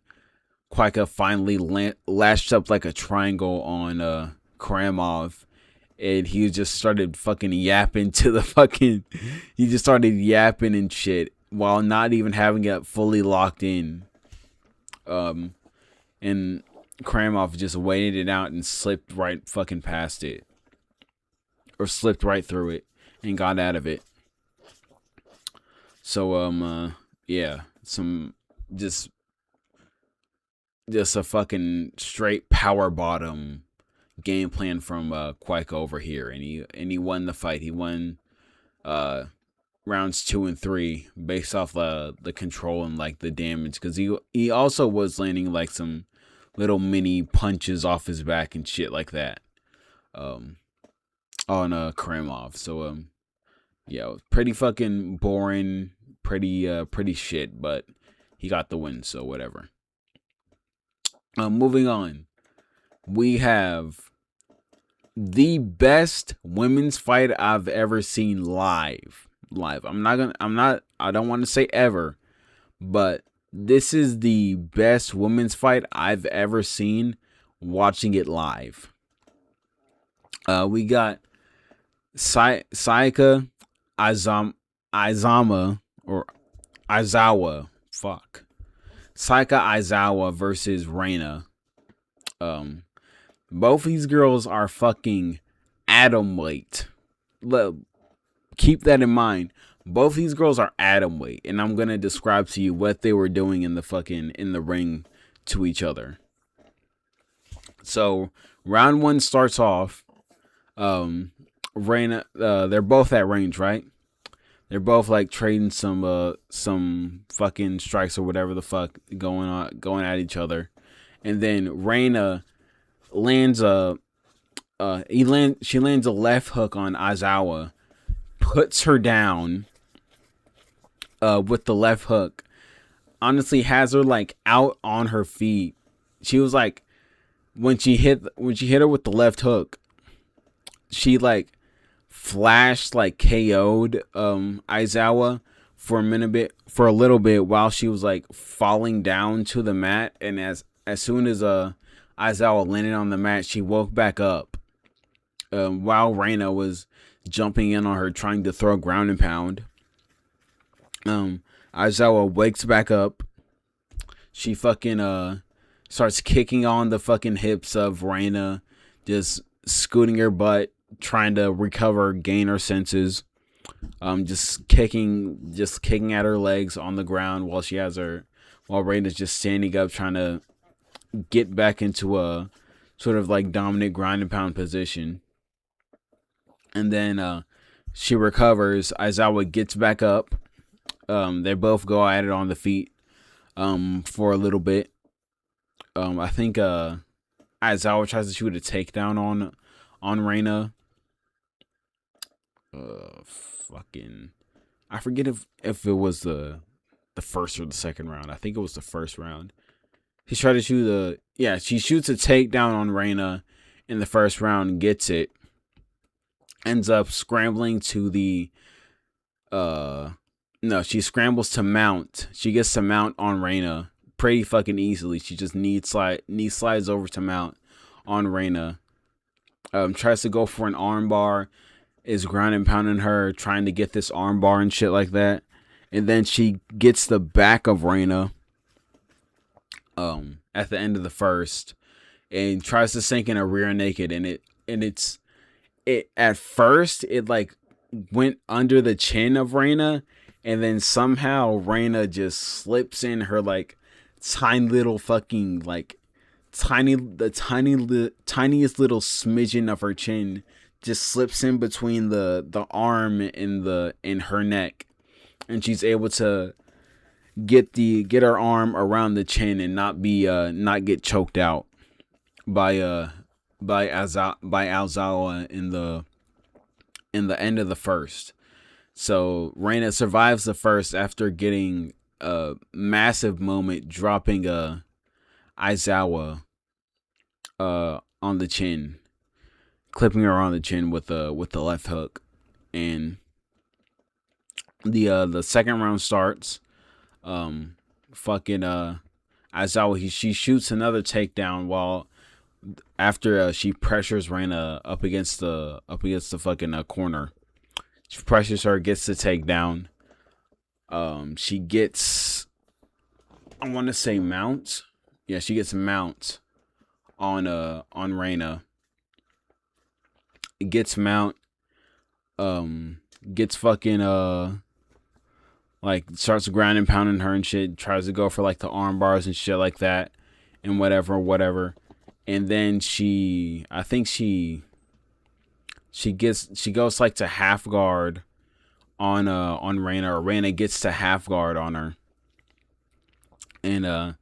Quaika finally lashed up like a triangle on Karamov, and he just started fucking yapping to the fucking. He just started yapping and shit while not even having it fully locked in. And Karamov just waited it out and slipped right fucking past it, or slipped right through it and got out of it. So some just a fucking straight power bottom game plan from Quaika over here, and he won the fight. He won rounds 2 and 3 based off the control and like the damage, because he also was landing like some little mini punches off his back and shit like that on Karamov. So it was pretty fucking boring, pretty shit, but he got the win, so whatever. Moving on, we have the best women's fight I've ever seen live. I don't want to say ever, but this is the best women's fight I've ever seen watching it live. We got Saika Aizawa Saika Aizawa versus Reina. Both these girls are fucking atom weight. Keep that in mind. Both these girls are atom weight, and I'm gonna describe to you what they were doing in the ring to each other. So round one starts off. Reina, they're both at range, right? They're both like trading some fucking strikes or whatever the fuck going at each other, and then Reina lands she lands a left hook on Aizawa, puts her down with the left hook. Honestly, has her like out on her feet. She was like when she hit her with the left hook, she like flashed like KO'd Aizawa for a little bit while she was like falling down to the mat, and as soon as Aizawa landed on the mat, she woke back up while Reina was jumping in on her trying to throw ground and pound. Aizawa wakes back up. She fucking starts kicking on the fucking hips of Reina, just scooting her butt, trying to recover, gain her senses. Just kicking at her legs on the ground while Reina's just standing up, trying to get back into a sort of like dominant grind and pound position. And then she recovers. Aizawa gets back up. They both go at it on the feet for a little bit. I think Aizawa tries to shoot a takedown on Reina. I forget if it was the first or the second round. I think it was the first round. He tried to she shoots a takedown on Reina in the first round, gets it, ends up scrambling to the no, she scrambles to mount. She gets to mount on Reina pretty fucking easily. She just knee slides over to mount on Reina. Tries to go for an armbar, is ground and pounding her, trying to get this armbar and shit like that. And then she gets the back of Reina at the end of the first and tries to sink in a rear naked, and it at first it like went under the chin of Reina, and then somehow Reina just slips in her like tiny little fucking like tiniest little smidgen of her chin just slips in between the arm and her neck, and she's able to get her arm around the chin and not get choked out by Aizawa in the end of the first. So Reina survives the first after getting a massive moment, dropping Aizawa on the chin, clipping her on the chin with the left hook. And the second round starts. Aizawa, she shoots another takedown after she pressures Reina up against the fucking corner. She pressures her, gets the takedown. She gets, I want to say mount. Yeah, she gets mount on Reina. Gets mount. Gets fucking like starts grounding and pounding her and shit. Tries to go for like the arm bars and shit like that, and whatever. And then she goes like to half guard on Reina, or Reina gets to half guard on her. And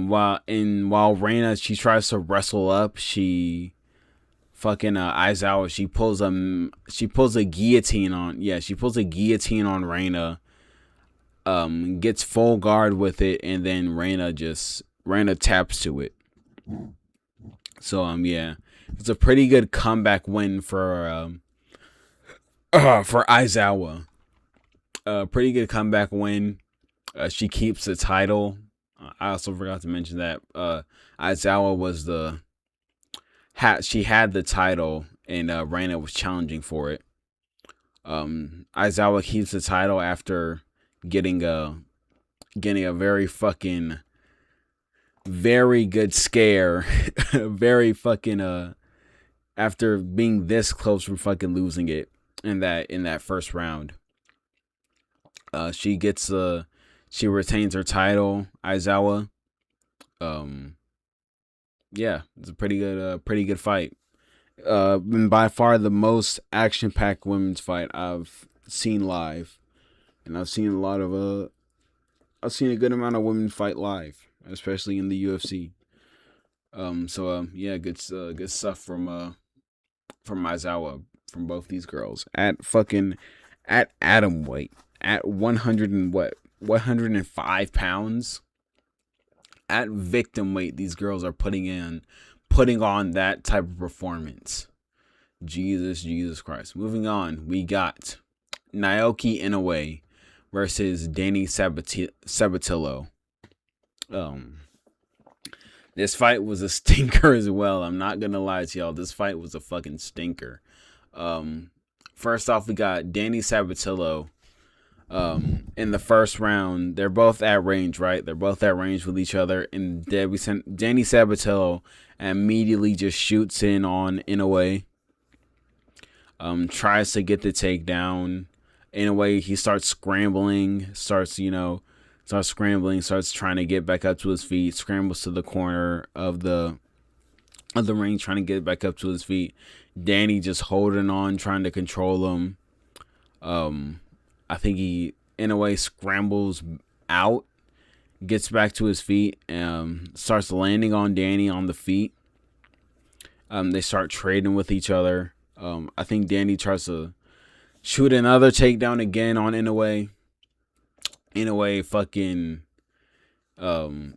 while Reina, she tries to wrestle up, she fucking Aizawa, she pulls a guillotine on Reina, gets full guard with it, and then Reina taps to it. So yeah, it's a pretty good comeback win for Aizawa. Pretty good comeback win. She keeps the title. I also forgot to mention that Aizawa was she had the title, and Reina was challenging for it. Aizawa keeps the title after getting a very fucking very good scare, very fucking after being this close from fucking losing it in that first round. She retains her title, Aizawa. yeah, it's a pretty good fight. And by far the most action-packed women's fight I've seen live, and I've seen a good amount of women fight live, especially in the UFC. Yeah, good stuff from Aizawa, from both these girls at atom weight, at 100 and what 105 pounds, at victim weight. These girls are putting on that type of performance. Jesus Christ. Moving on, we got Naoki Inoue versus Danny Sabatillo. This fight was a stinker as well. I'm not gonna lie to y'all. This fight was a fucking stinker. First off, we got Danny Sabatillo. In the first round, they're both at range, right? They're both at range with each other, and Danny Sabatillo immediately just shoots in on Inoue. Tries to get the takedown. Inoue, he starts scrambling, starts trying to get back up to his feet, scrambles to the corner of the ring, trying to get back up to his feet. Danny just holding on, trying to control him. I think Inoue scrambles out, gets back to his feet, starts landing on Danny on the feet. They start trading with each other. I think Danny tries to shoot another takedown again on Inoue. Inoue fucking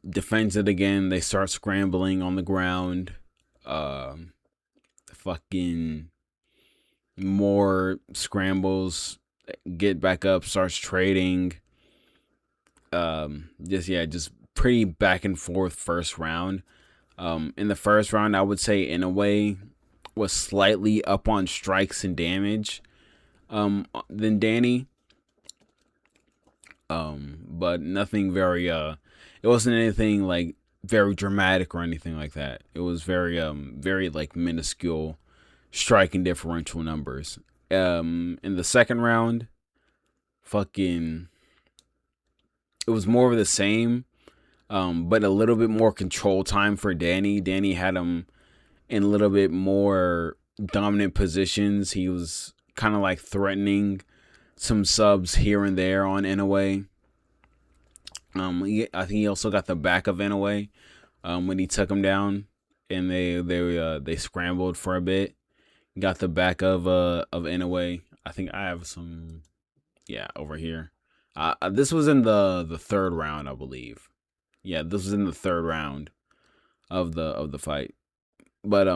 defends it again. They start scrambling on the ground. Fucking more scrambles. Get back up. Starts trading. Just pretty back and forth first round. In the first round, I would say Inoue was slightly up on strikes and damage than Danny. But nothing very it wasn't anything like very dramatic or anything like that. It was very like minuscule striking differential numbers. In the second round, it was more of the same, but a little bit more control time for Danny. Danny had him in a little bit more dominant positions. He was kind of like threatening some subs here and there on Inoue. I think he also got the back of Inoue when he took him down, and they scrambled for a bit. Got the back of Inoue. I think I have some, over here. This was in the third round, I believe. Yeah, this was in the third round of the fight. But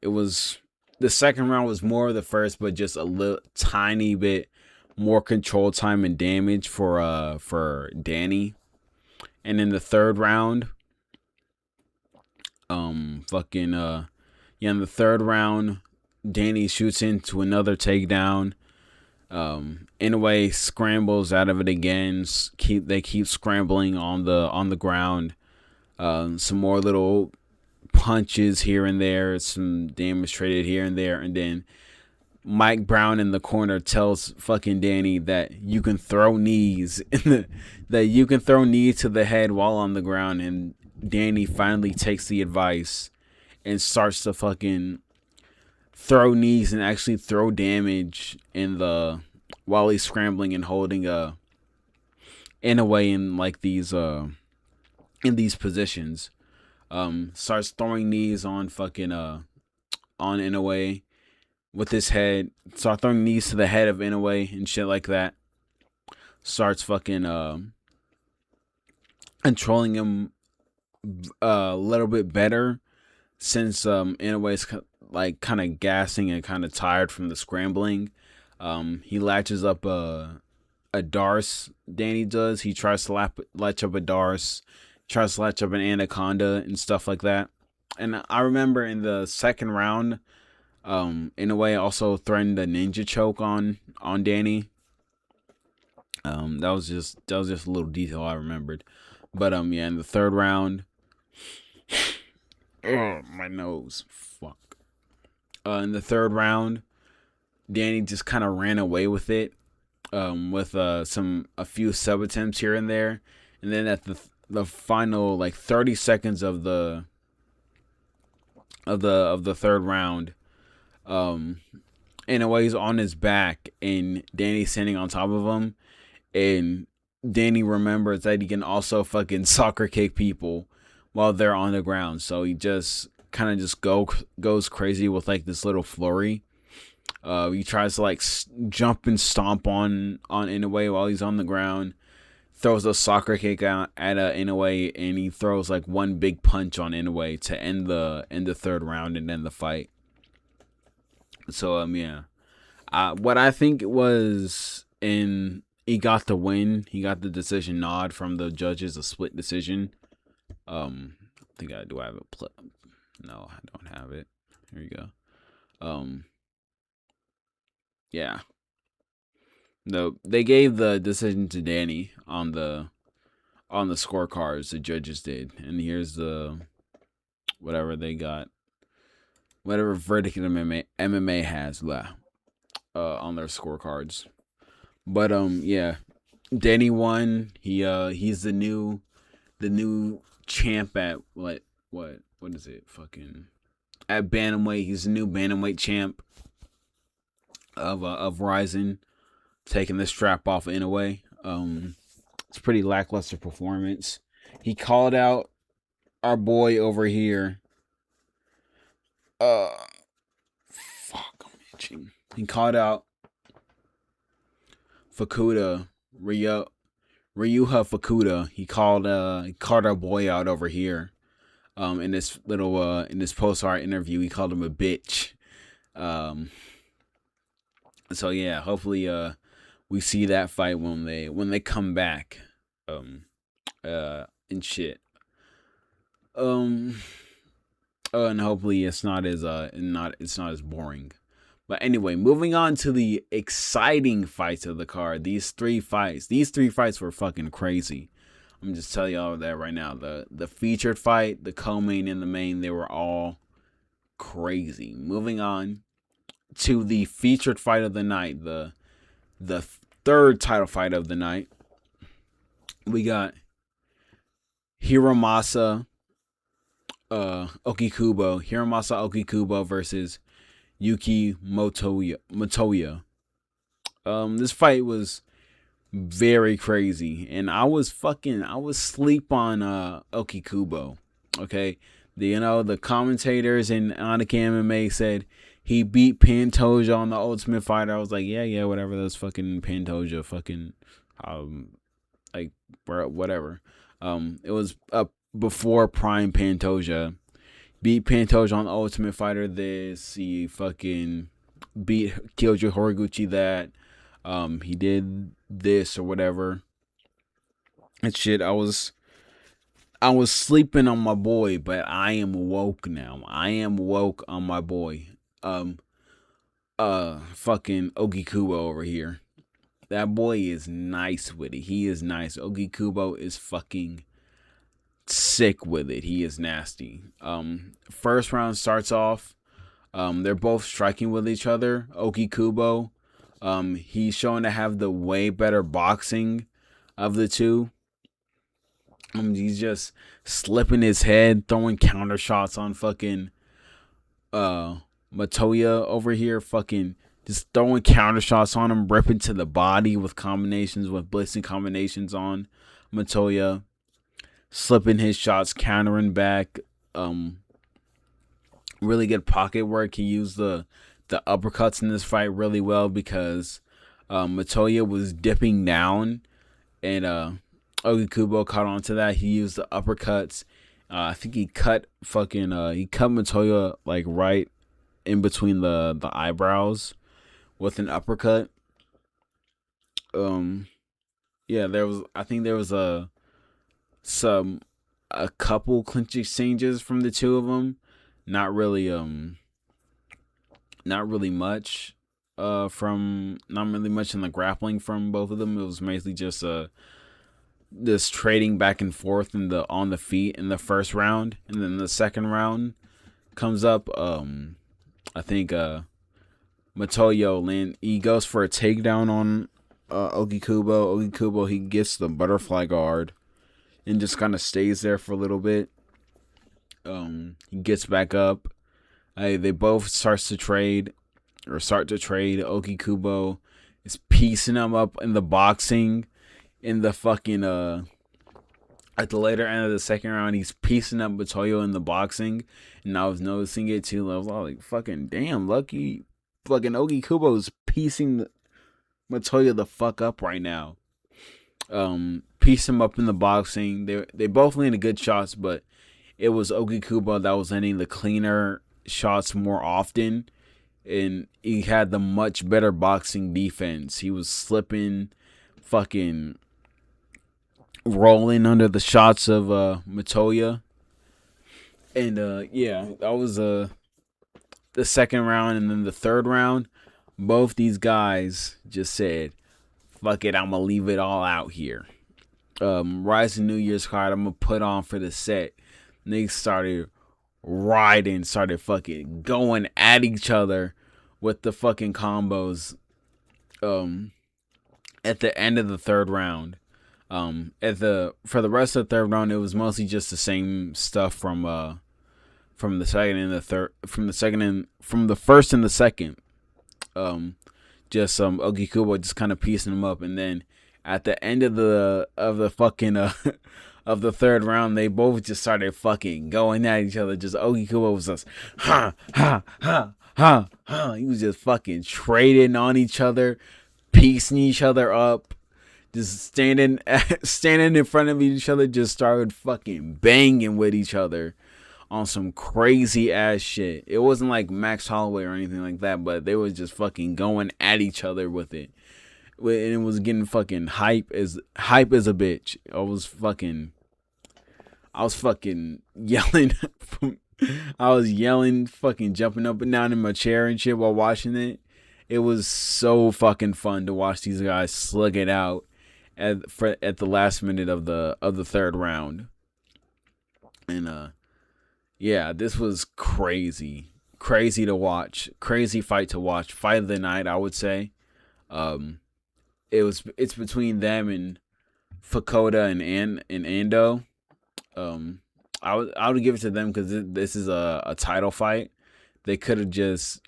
it was, the second round was more of the first, but just a little tiny bit more control time and damage for Danny. And in the third round, in the third round, Danny shoots into another takedown. Inoue scrambles out of it again. They keep scrambling on the ground. Some more little punches here and there, some damage traded here and there, and then Mike Brown in the corner tells fucking Danny that you can throw knees that you can throw knees to the head while on the ground, and Danny finally takes the advice and starts to fucking throw knees and actually throw damage while he's scrambling and holding Inoue in like these positions. Starts throwing knees on Inoue with his head. Start throwing knees to the head of Inoue and shit like that. Starts fucking controlling him a little bit better, since Inoue's like kind of gassing and kind of tired from the scrambling. He latches up a Darce. Danny does. He tries to latch up a Darce, tries to latch up an Anaconda and stuff like that. And I remember in the second round, Inoue also threatened a ninja choke on Danny. That was just a little detail I remembered. But in the third round, oh, my nose, fuck. In the third round, Danny just kind of ran away with it, with a few sub attempts here and there, and then at the final like 30 seconds of the of the third round. Um, Inoue's on his back, and Danny's standing on top of him, and Danny remembers that he can also fucking soccer kick people while they're on the ground. So he just kind of just goes crazy with like this little flurry. He tries to like jump and stomp on Inoue while he's on the ground. Throws a soccer kick out at Inoue, and he throws like one big punch on Inoue to end the third round and end the fight. So yeah, what I think it was he got the win. He got the decision nod from the judges, a split decision. I think I do have it. No, I don't have it. Here you go. Yeah. No, they gave the decision to Danny on the scorecards. The judges did, and here's the whatever they got, whatever verdict MMA has on their scorecards. But yeah, Danny won. He's the new champ at what is it? Fucking at bantamweight. He's the new bantamweight champ of Rizin, taking the strap off in a way. It's a pretty lackluster performance. He called out our boy over here. Fuck, I'm itching. He called out Fukuda, Ryuha Fukuda. He called our boy out over here. In this post art interview, he called him a bitch. So yeah, hopefully we see that fight when they come back. And shit. And hopefully it's not as boring. But anyway, moving on to the exciting fights of the card. These three fights were fucking crazy. I'm just telling y'all that right now. The featured fight, the co-main, and the main, they were all crazy. Moving on to the featured fight of the night, the third title fight of the night. We got Hiromasa Okikubo versus Yuki Motoya. This fight was very crazy, and I was sleep on Okikubo. Okay, the commentators in Annika MMA said he beat Pantoja on the Ultimate Fighter. I was like, yeah, whatever. Those fucking Pantoja, fucking like whatever. It was up before Prime Pantoja. Beat Pantoja on the Ultimate Fighter this. He fucking beat Kyoji Horiguchi that. He did this or whatever. And shit, I was sleeping on my boy, but I am woke now. I am woke on my boy. Fucking Okikubo over here. That boy is nice with it. He is nice. Okikubo is fucking sick with it. He is nasty. First round starts off. They're both striking with each other. Okikubo, he's shown to have the way better boxing of the two. He's just slipping his head, throwing counter shots on fucking Motoya over here, fucking just throwing counter shots on him, ripping to the body with blitzing combinations on Motoya, slipping his shots, countering back. Really good pocket work. He used the uppercuts in this fight really well because Motoya was dipping down, and Okikubo caught on to that. He used the uppercuts. I think he cut Motoya like right in between the eyebrows with an uppercut. Yeah, there was a couple clinch exchanges from the two of them. Not really much in the grappling from both of them. It was mainly just this trading back and forth on the feet in the first round, and then the second round comes up. I think Motoya he goes for a takedown on Okikubo. Okikubo, he gets the butterfly guard and just kind of stays there for a little bit. He gets back up, They both start to trade. Oki Kubo is piecing them up in the boxing in the fucking at the later end of the second round. He's piecing up Matoyo in the boxing, and I was noticing it too. I was all like, fucking damn, lucky fucking Oki Kubo's piecing Matoyo the fuck up right now. Piece him up in the boxing. They both landed good shots, but it was Oki Kubo that was landing the cleaner shots more often, and he had the much better boxing defense. He was slipping, fucking rolling under the shots of Matoya, and yeah, that was the second round, and then the third round. Both these guys just said, "Fuck it, I'm gonna leave it all out here." Rizin New Year's card I'm gonna put on for the set. Niggas started riding, started fucking going at each other with the fucking combos. At the end of the third round, for the rest of the third round, it was mostly just the same stuff from the second and the third, from the first and the second. Just Oki Kubo just kind of piecing them up, and then at the end of the fucking of the third round, they both just started fucking going at each other. Just Oki Kubo was just ha ha ha ha ha. He was just fucking trading on each other, piecing each other up, just standing in front of each other, just started fucking banging with each other on some crazy ass shit. It wasn't like Max Holloway or anything like that, but they was just fucking going at each other with it. And it was getting fucking hype as a bitch. I was fucking yelling I was yelling, fucking jumping up and down in my chair and shit while watching it. It was so fucking fun to watch these guys slug it out at the last minute of the third round. And yeah, this was crazy to watch. Crazy fight to watch. Fight of the night, I would say. It's between them and Fukuda and Ando. I would give it to them because this is a title fight. They could have just,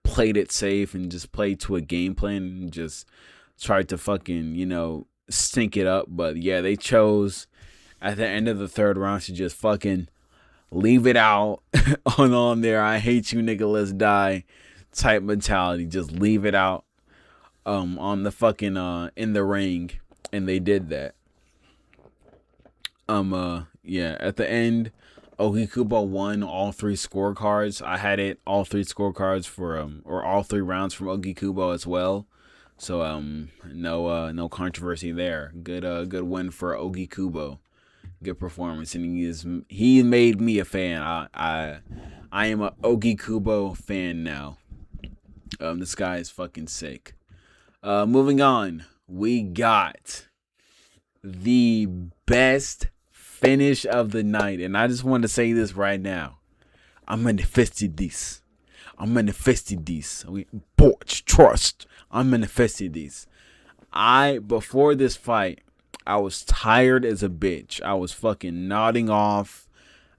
played it safe and just played to a game plan and just tried to fucking, stink it up. But yeah, they chose at the end of the third round to just fucking leave it out on there. I hate you, nigga, let's die type mentality. Just leave it out on the fucking in the ring, and they did that. Yeah, at the end, Oki Kubo won all three scorecards. I had it all three scorecards or all three rounds from Oki Kubo as well. So no controversy there. Good win for Oki Kubo. Good performance, and he made me a fan. I am a Oki Kubo fan now. This guy is fucking sick. Moving on, we got the best finish of the night, and I just want to say this right now. I manifested this. Porch trust. I manifested this. Before this fight, I was tired as a bitch. I was fucking nodding off.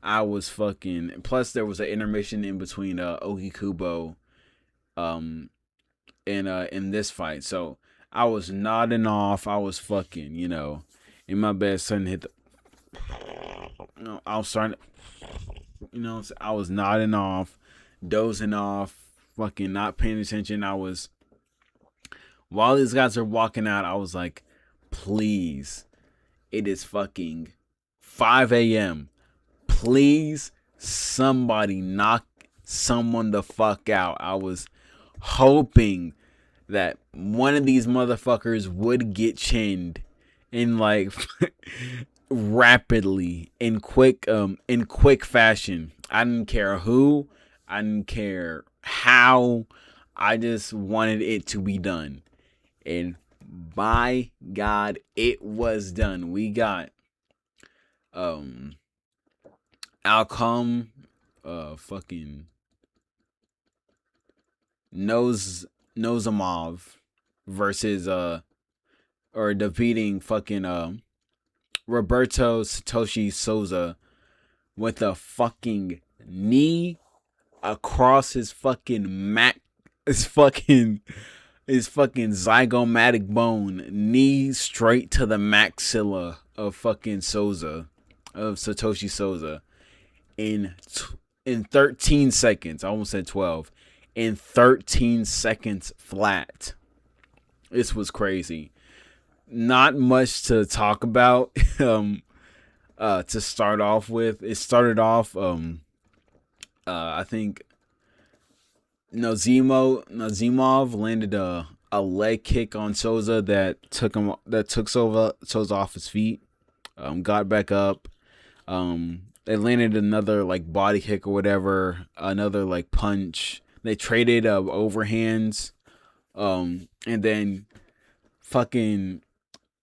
Plus there was an intermission in between Oki Kubo and in this fight. So I was nodding off. I was fucking, in my bed, starting to hit the I was starting I was nodding off, dozing off, fucking not paying attention. While these guys are walking out, I was like, please, it is fucking 5 a.m. Please, somebody knock someone the fuck out. I was hoping that one of these motherfuckers would get chinned in like rapidly, in quick fashion. I didn't care who, I didn't care how, I just wanted it to be done. And by God, it was done. We got Alcom fucking Nozamov versus or defeating fucking Roberto Satoshi Souza with a fucking knee across his fucking his fucking zygomatic bone, knee straight to the maxilla of fucking Satoshi Souza in 13 seconds. I almost said 12. In 13 seconds flat. This was crazy. Not much to talk about. To start off with, it started off. I think Nazimov landed a leg kick on Souza that took Souza off his feet. Got back up. They landed another like body kick or whatever, another like punch. They traded overhands. And then fucking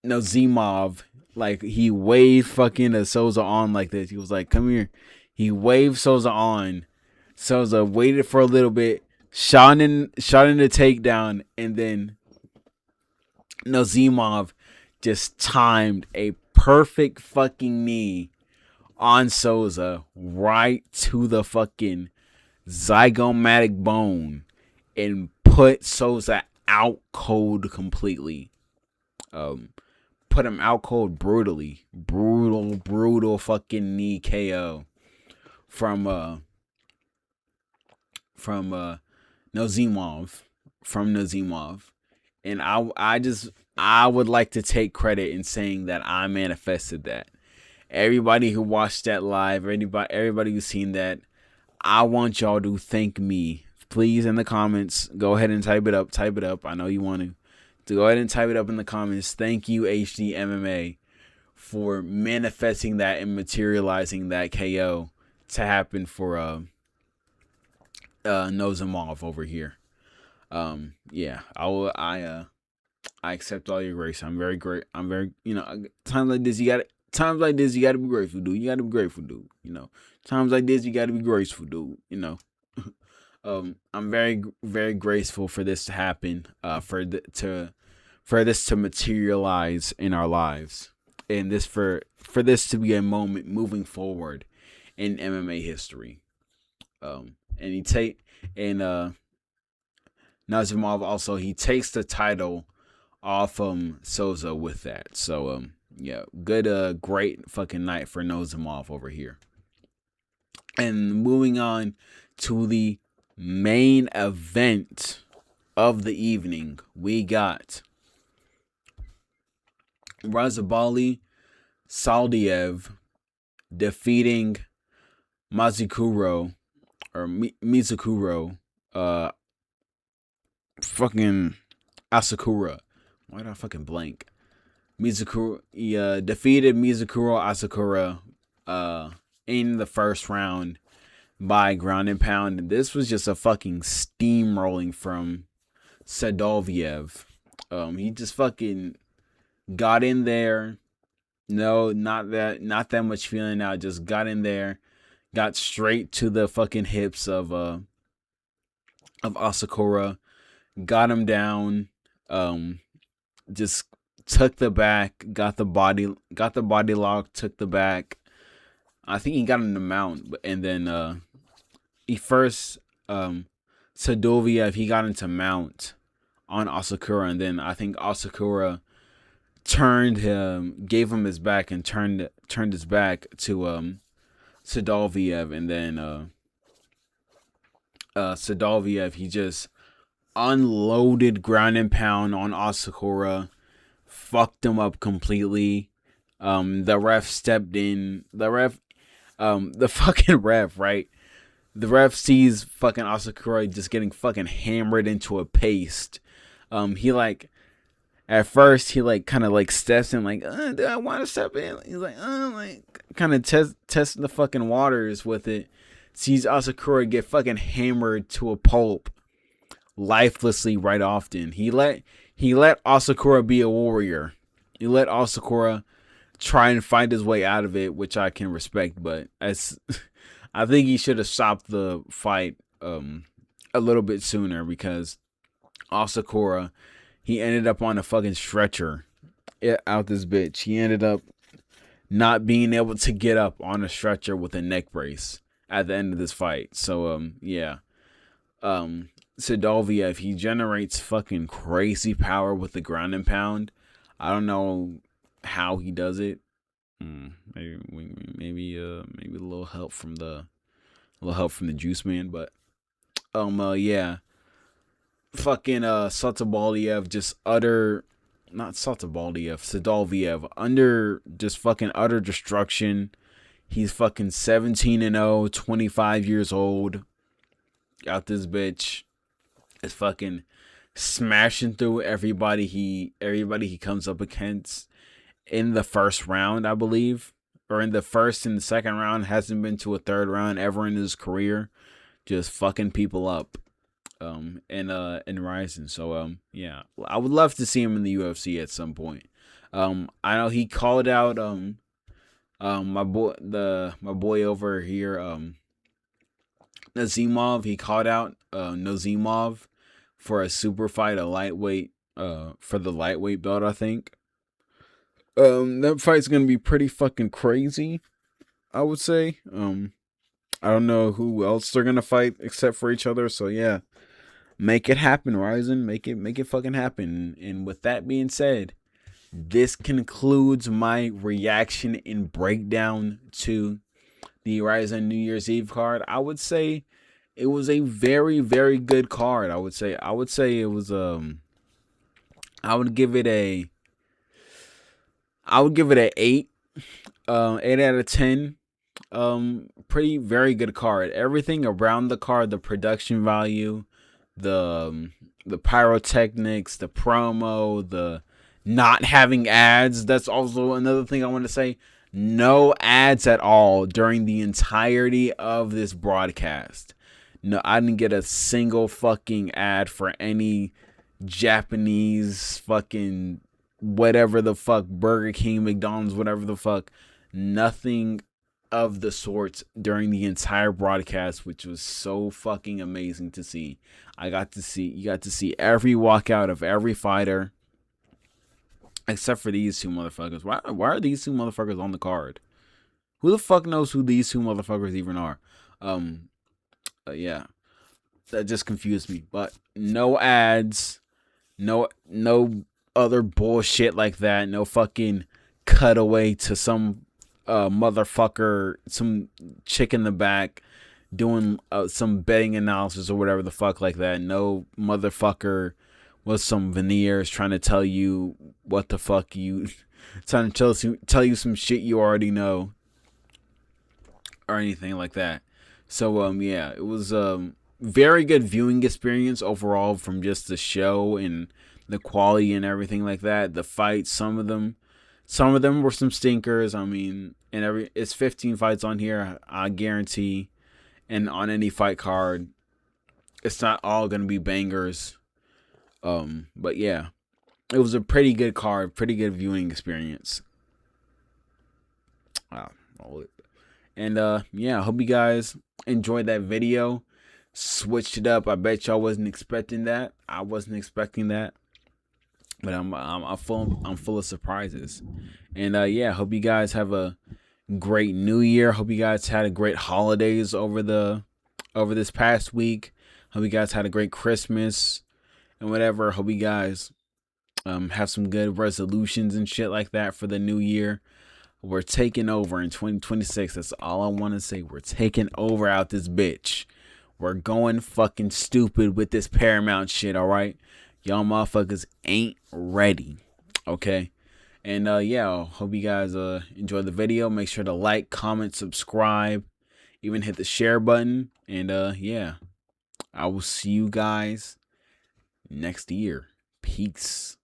Nazimov, like, he waved fucking Souza on like this. He was like, "Come here." He waved Souza on. Souza waited for a little bit, shot in the takedown, and then Nazimov just timed a perfect fucking knee on Souza right to the fucking zygomatic bone and put Souza out cold completely. Put him out cold brutally. Brutal fucking knee KO from Nazimov. And I would like to take credit in saying that I manifested that. Everybody who watched that live, everybody who's seen that, I want y'all to thank me. Please, in the comments, go ahead and type it up. I know you want to go ahead and type it up in the comments. Thank you, HD MMA, for manifesting that and materializing that KO to happen for Nazimov over here. Yeah, I accept all your grace. I'm very great. I'm very, times like this you gotta be grateful, dude. You gotta be grateful, dude. Times like this you gotta be graceful, dude. I'm very, very grateful for this to happen. For this to materialize in our lives, and for this to be a moment moving forward in MMA history. Nazimov also, he takes the title off Souza with that. So yeah, good great fucking night for Nazimov over here. And moving on to the main event of the evening, we got Razabali Saldiev defeating Mizukuro, fucking Asakura. Why did I fucking blank? Mizukuro, defeated Mizukuro Asakura in the first round by ground and pound. This was just a fucking steamrolling from Sadoviev. He just fucking got in there. No, not that much feeling out. Just got in there, got straight to the fucking hips of Asakura, got him down. Just took the back, got the body lock, took the back. I think he got him to mount, and then he first Sadoviev, he got into mount on Asakura, and then I think Asakura gave him his back and turned his back to Sadoviev, and then Sadoviev, he just unloaded ground and pound on Asakura, fucked him up completely. The ref stepped in. The fucking ref, right? The ref sees fucking Asakura just getting fucking hammered into a paste. He like, at first he like kind of like steps in like, do I want to step in? He's like, kind of testing the fucking waters with it. Sees Asakura get fucking hammered to a pulp, lifelessly right often. He let Asakura be a warrior. He let Asakura try and find his way out of it, which I can respect, but I think he should have stopped the fight a little bit sooner, because Asakura, he ended up on a fucking stretcher out this bitch. He ended up not being able to get up on a stretcher with a neck brace at the end of this fight. So yeah. Sadoviev, he generates fucking crazy power with the ground and pound. I don't know how he does it. Maybe a little help from the Juice Man, but yeah. Fucking Satabaliev just not Satabaliev, Sadoviev under just fucking utter destruction. He's fucking 17-0, 25 years old. Out this bitch is fucking smashing through everybody he comes up against in the first round, I believe. Or in the first and the second round. Hasn't been to a third round ever in his career. Just fucking people up. In Rizin. So yeah. I would love to see him in the UFC at some point. I know he called out my boy over here, Nazimov. He called out Nazimov for a super fight, a lightweight, for the lightweight belt, I think. That fight's gonna be pretty fucking crazy, I would say. I don't know who else they're gonna fight except for each other. So yeah, make it happen, Rizin. Make it fucking happen. And with that being said, this concludes my reaction and breakdown to the Rizin New Year's Eve card. I would say it was a very, very good card. I would say it was I would give it a 8. 8 out of 10. Pretty very good card. Everything around the card, the production value, the pyrotechnics, the promo, the not having ads. That's also another thing I want to say. No ads at all during the entirety of this broadcast. No, I didn't get a single fucking ad for any Japanese fucking whatever the fuck, Burger King, McDonald's, whatever the fuck. Nothing of the sorts during the entire broadcast, which was so fucking amazing to see. You got to see every walkout of every fighter, except for these two motherfuckers. Why are these two motherfuckers on the card? Who the fuck knows who these two motherfuckers even are? Yeah, that just confused me. But no ads, no other bullshit like that. No fucking cutaway to some motherfucker, some chick in the back doing some betting analysis or whatever the fuck like that. No motherfucker with some veneers trying to tell you what the fuck you trying to tell you some shit you already know or anything like that. So yeah, it was very good viewing experience overall from just the show and the quality and everything like that. The fights, some of them were some stinkers. I mean, it's 15 fights on here, I guarantee. And on any fight card, it's not all gonna be bangers. But yeah, it was a pretty good card, pretty good viewing experience. And yeah, I hope you guys enjoyed that video. Switched it up. I bet y'all wasn't expecting that. I wasn't expecting that. But I'm full of surprises. And yeah, hope you guys have a great new year. Hope you guys had a great holidays over this past week. Hope you guys had a great Christmas and whatever. Hope you guys have some good resolutions and shit like that for the new year. We're taking over in 2026. That's all I want to say. We're taking over out this bitch. We're going fucking stupid with this Paramount shit, all right? Y'all motherfuckers ain't ready, okay? And yeah, hope you guys enjoy the video. Make sure to like, comment, subscribe, even hit the share button. And yeah, I will see you guys next year. Peace.